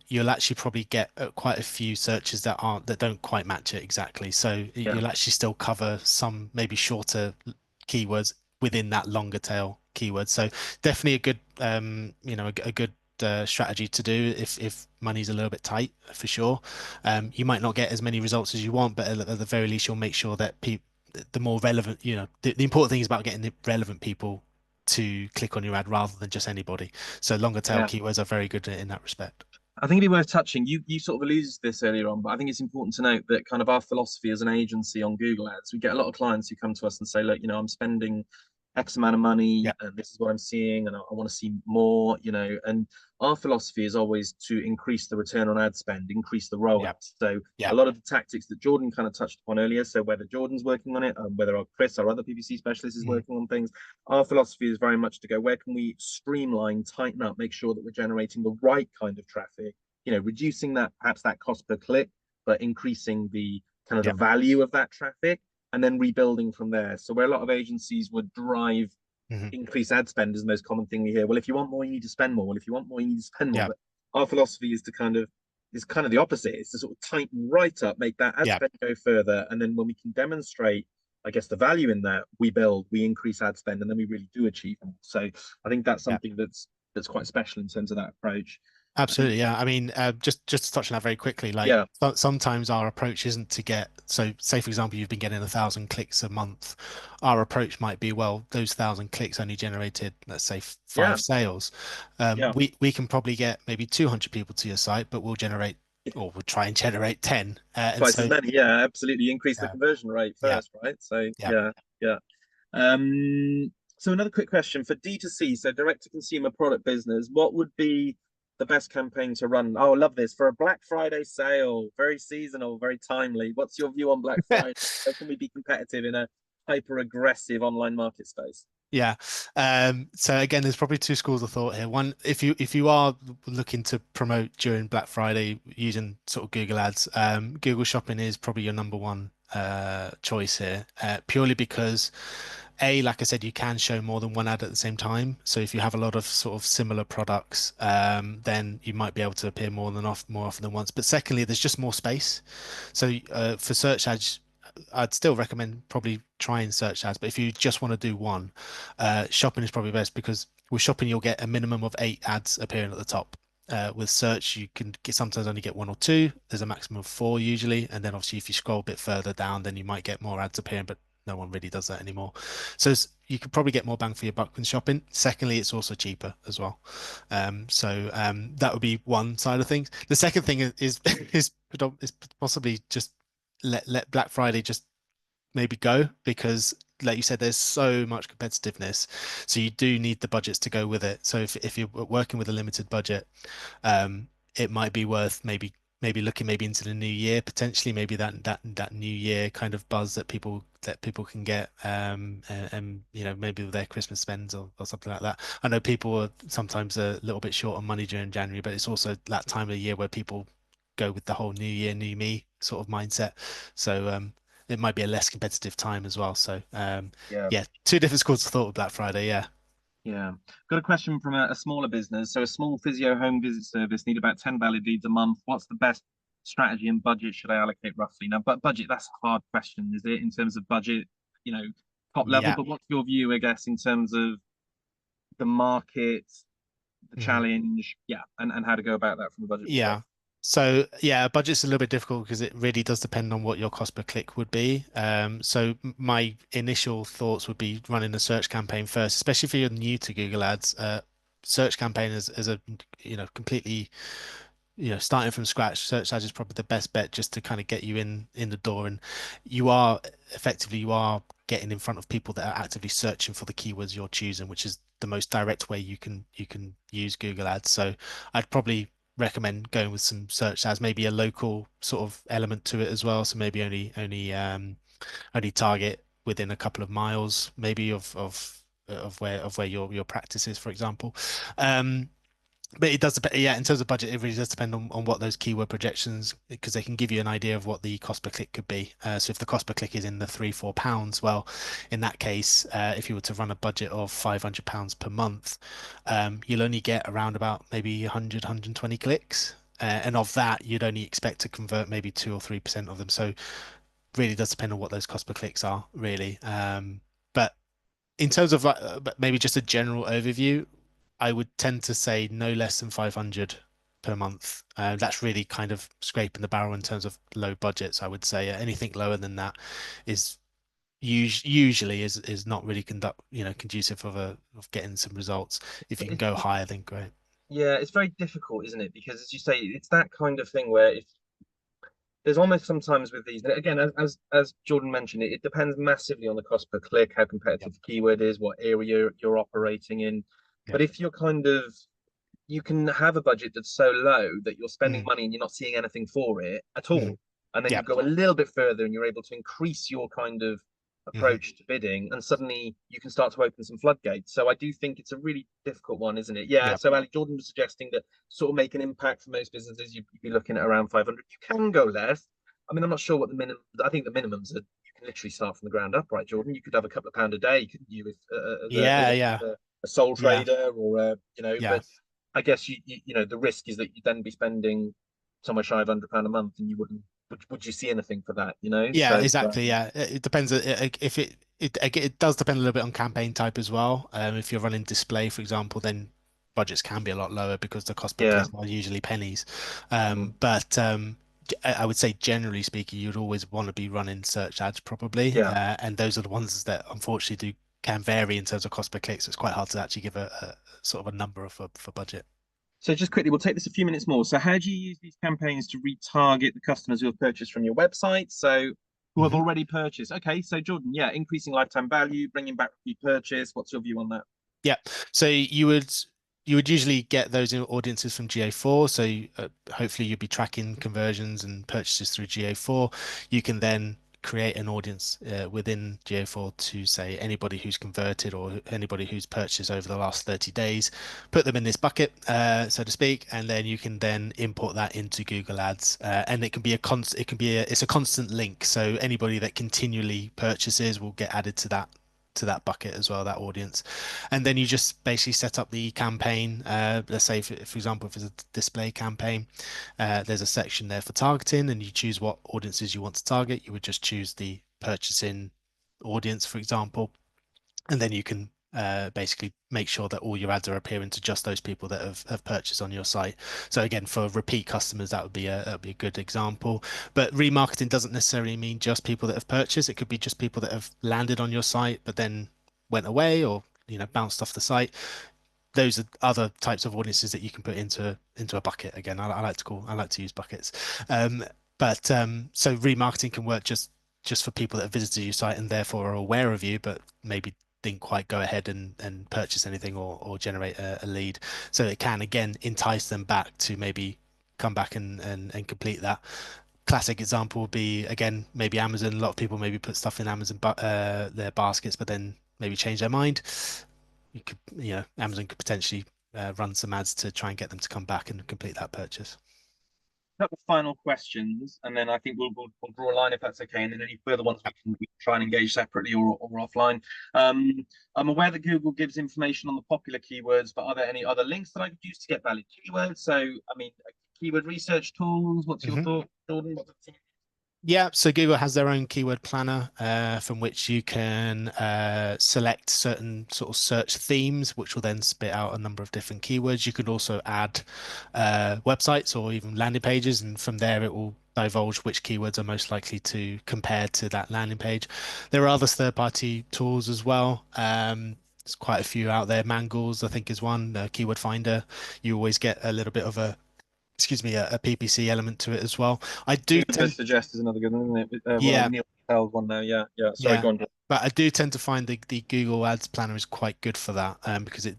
you'll actually probably get quite a few searches that don't quite match it exactly. So Yeah, you'll actually still cover some maybe shorter keywords within that longer tail keyword. So definitely a good a good strategy to do if money's a little bit tight for sure. You might not get as many results as you want, but at the very least you'll make sure that people the more relevant, the important thing is about getting the relevant people to click on your ad rather than just anybody. So longer tail yeah. keywords are very good in that respect. I think it'd be worth touching. You sort of alluded to this earlier on, but I think it's important to note that kind of our philosophy as an agency on Google Ads, we get a lot of clients who come to us and say, look, I'm spending X amount of Yeah, money and this is what I'm seeing and I want to see more, and our philosophy is always to increase the return on ad spend, increase the yeah, ROAS. So yeah. a lot of the tactics that Jordan kind of touched upon earlier, so whether Jordan's working on it, whether our Chris, our other PPC specialist, is Mhm. working on things, our philosophy is very much to go, where can we streamline, tighten up, make sure that we're generating the right kind of traffic, reducing that perhaps that cost per click, but increasing the kind of the Yeah. value of that traffic and then rebuilding from there. So where a lot of agencies would drive Hmm. increase ad spend is the most common thing we hear. Well, if you want more, you need to spend more. Well, if you want more, you need to spend more. Yeah. But our philosophy is to kind of the opposite. It's to sort of tighten right up, make that ad Yeah. spend go further, and then when we can demonstrate, I guess, the value in that, we increase ad spend, and then we really do achieve more. So I think that's Yeah. something that's quite special in terms of that approach. Absolutely, yeah. I mean, just to touch on that very quickly, like Yeah, sometimes our approach isn't to get, so say for example, you've been getting 1,000 clicks a month. Our approach might be, well, those 1,000 clicks only generated, let's say, yeah, five sales. yeah. We can probably get maybe 200 people to your site, but we'll generate, or we'll try and generate 10. And Twice as so, many. Yeah, absolutely. Increase the yeah, conversion rate yeah, first, right? So yeah. yeah, yeah. So another quick question for D2C, so direct to consumer product business, what would be the best campaign to run? Oh, I love this. For a Black Friday sale, very seasonal, very timely. What's your view on Black Friday? How can we be competitive in a hyper aggressive online market space? Yeah. So again, there's probably two schools of thought here. One, if you are looking to promote during Black Friday using sort of Google Ads, Google Shopping is probably your number one choice here, purely because like I said, you can show more than one ad at the same time. So if you have a lot of sort of similar products, then you might be able to appear more often than once. But secondly, there's just more space. So for search ads, I'd still recommend probably trying search ads, but if you just want to do one, shopping is probably best because with shopping you'll get a minimum of 8 ads appearing at the top. With search, you can sometimes only get one or two. There's a maximum of four usually, and then obviously if you scroll a bit further down, then you might get more ads appearing, but no one really does that anymore. So you could probably get more bang for your buck when shopping. Secondly, it's also cheaper as well. That would be one side of things. The second thing is possibly just let Black Friday just maybe go because like you said there's so much competitiveness, so you do need the budgets to go with it. So if you're working with a limited budget, it might be worth maybe looking maybe into the new year potentially, maybe that new year kind of buzz that people can get, and maybe with their Christmas spends or something like that. I know people are sometimes a little bit short on money during January, but it's also that time of year where people go with the whole new year new me sort of mindset. So it might be a less competitive time as well. So Yeah. yeah, two different schools of thought with Black Friday. Yeah. Yeah. Got a question from a smaller business. So a small physio home visit service need about 10 valid leads a month. What's the best strategy and budget should I allocate roughly? Now, but budget, that's a hard question, is it, in terms of budget, you know, top level? Yeah. But what's your view, I guess, in terms of the market, the Mhm. challenge, yeah, and how to go about that from a budget Yeah. perspective? So yeah, budget's a little bit difficult because it really does depend on what your cost per click would be. So my initial thoughts would be running a search campaign first, especially if you're new to Google Ads. Search campaign is a completely, starting from scratch. Search ads is probably the best bet just to kind of get you in the door, and you are getting in front of people that are actively searching for the keywords you're choosing, which is the most direct way you can use Google Ads. So I'd probably recommend going with some search ads, maybe a local sort of element to it as well. So maybe only target within a couple of miles, maybe of where your practice is, for example. Um, But it does depend, yeah, in terms of budget, it really does depend on what those keyword projections, because they can give you an idea of what the cost per click could be. So if the cost per click is in the £3, £4, well, in that case, if you were to run a budget of £500 per month, you'll only get around about maybe 100, 120 clicks. And of that, you'd only expect to convert maybe 2 or 3% of them. So really does depend on what those cost per clicks are, really. But in terms of but maybe just a general overview, I would tend to say no less than 500 per month. That's really kind of scraping the barrel in terms of low budgets, I would say. Anything lower than that is usually is not really conducive of getting some results. If you can go higher, then great. Yeah, it's very difficult, isn't it? Because as you say, it's that kind of thing where if there's almost sometimes with these, again, as Jordan mentioned, it depends massively on the cost per click, how Yeah. competitive the keyword is, what area you're operating in. Yeah. But if you're kind of you can have a budget that's so low that you're spending Mm, money and you're not seeing anything for it at mm, all. And then yeah. you go a little bit further and you're able to increase your kind of Hmm. approach to bidding, and suddenly you can start to open some floodgates. So I do think it's a really difficult one, isn't it? Yeah. Yeah. So Ali Jordan was suggesting that sort of make an impact for most businesses, you'd be looking at around 500. You can go less. I mean, I'm not sure what the minimum. I think the minimums are. You can literally start from the ground up, right, Jordan? You could have a couple of pound a day, couldn't you, if, Yeah. Yeah. a sole Yeah. trader or Yeah. but I guess the risk is that you'd then be spending somewhere shy of £100 a month, and you wouldn't. Would you see anything for that? Yeah, So exactly. Yeah, it depends. If it does depend a little bit on campaign type as well. If you're running display, for example, then budgets can be a lot lower because the cost per yeah, click are usually pennies. mm, But I would say generally speaking, you'd always want to be running search ads probably, yeah. and those are the ones that unfortunately do can vary in terms of cost per click. So it's quite hard to actually give a sort of a number for budget. So just quickly, we'll take this a few minutes more. So how do you use these campaigns to retarget the customers who have purchased from your website? So who have Mhm. already purchased? Okay, so Jordan, yeah, increasing lifetime value, bringing back repeat purchase. What's your view on that? Yeah. So you would usually get those audiences from GA4. So hopefully you'd be tracking conversions and purchases through GA4. You can then create an audience within GA4 to say anybody who's converted or anybody who's purchased over the last 30 days, put them in this bucket, so to speak, and then you can then import that into Google Ads. And it can be it's a constant link. So anybody that continually purchases will get added to that bucket as well, that audience. And then you just basically set up the campaign. Let's say, for example, if it's a display campaign, there's a section there for targeting, and you choose what audiences you want to target. You would just choose the purchasing audience, for example, and then you can basically make sure that all your ads are appearing to just those people that have purchased on your site. So again, for repeat customers, that would be a good example. But remarketing doesn't necessarily mean just people that have purchased. It could be just people that have landed on your site but then went away or bounced off the site. Those are other types of audiences that you can put into a bucket. Again, I like to use buckets. So remarketing can work just for people that have visited your site and therefore are aware of you, but maybe didn't quite go ahead and purchase anything or generate a lead. So it can again entice them back to maybe come back and complete that. Classic example would be again maybe Amazon. A lot of people maybe put stuff in Amazon their baskets, but then maybe change their mind. Amazon could potentially run some ads to try and get them to come back and complete that purchase. Couple of final questions, and then I think we'll draw a line if that's okay. And then any further ones we can try and engage separately or offline. Um, I'm aware that Google gives information on the popular keywords, but are there any other links that I could use to get valid keywords? So, I mean, keyword research tools. What's your Mhm. thought, Jordan? Yeah, so Google has their own keyword planner from which you can select certain sort of search themes, which will then spit out a number of different keywords. You could also add websites or even landing pages, and from there it will divulge which keywords are most likely to compare to that landing page. There are other third-party tools as well. There's quite a few out there. Mangles, I think, is one. Keyword Finder. You always get a little bit of a PPC element to it as well. I do Google tend First Suggest is another good one, isn't it? One of Yeah, Neil Patel's one now. Yeah, yeah. Sorry, yeah. go on, Jordan. But I do tend to find the Google Ads Planner is quite good for that, because it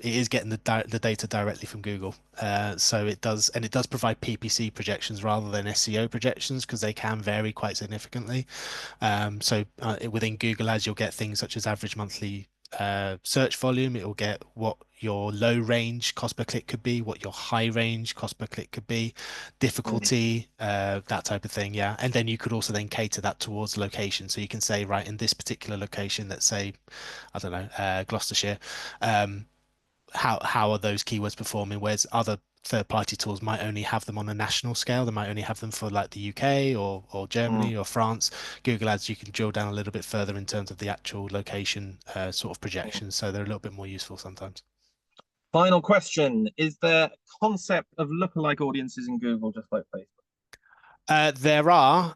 is getting the data directly from Google. So it does provide PPC projections rather than SEO projections because they can vary quite significantly. So within Google Ads, you'll get things such as average monthly search volume. It will get what your low range cost per click could be, what your high range cost per click could be, Mm, difficulty, that type of thing. Yeah. And then you could also then cater that towards location. So you can say, right, in this particular location, let's say, I don't know, Gloucestershire, um, how are those keywords performing? Whereas other third-party tools might only have them on a national scale. They might only have them for like the UK or mm. Germany or France. Google Ads, you can drill down a little bit further in terms of the actual location sort of Mm. projections. So they're a little bit more useful sometimes. Final question. Is there a concept of lookalike audiences in Google just like Facebook? There are.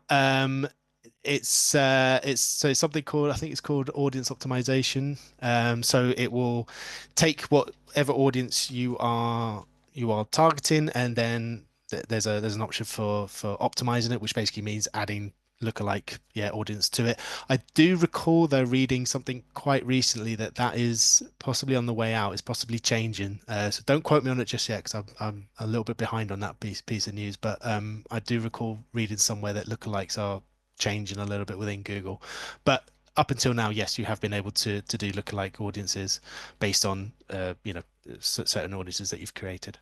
It's something called, I think it's called audience optimization. So it will take whatever audience you are targeting, and then there's an option for optimizing it, which basically means adding lookalike, yeah, audience to it. I do recall though reading something quite recently that is possibly on the way out. It's possibly changing. So don't quote me on it just yet because I'm a little bit behind on that piece of news. But I do recall reading somewhere that lookalikes are changing a little bit within Google. But up until now, yes, you have been able to do lookalike audiences based on certain audiences that you've created.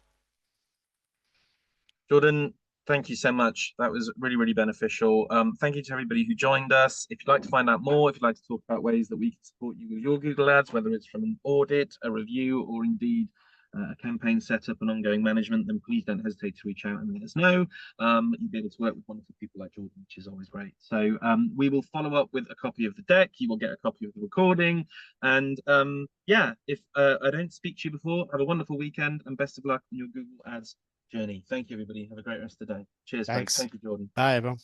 Jordan, thank you so much. That was really, really beneficial. Thank you to everybody who joined us. If you'd like to find out more, if you'd like to talk about ways that we can support you with your Google Ads, whether it's from an audit, a review, or indeed a campaign setup and ongoing management, then please don't hesitate to reach out and let us know. You'll be able to work with wonderful people like Jordan, which is always great. So we will follow up with a copy of the deck. You will get a copy of the recording. And yeah, if I don't speak to you before, have a wonderful weekend and best of luck on your Google Ads journey. Thank you, everybody. Have a great rest of the day. Cheers, folks. Thanks. Thank you, Jordan. Bye, everyone.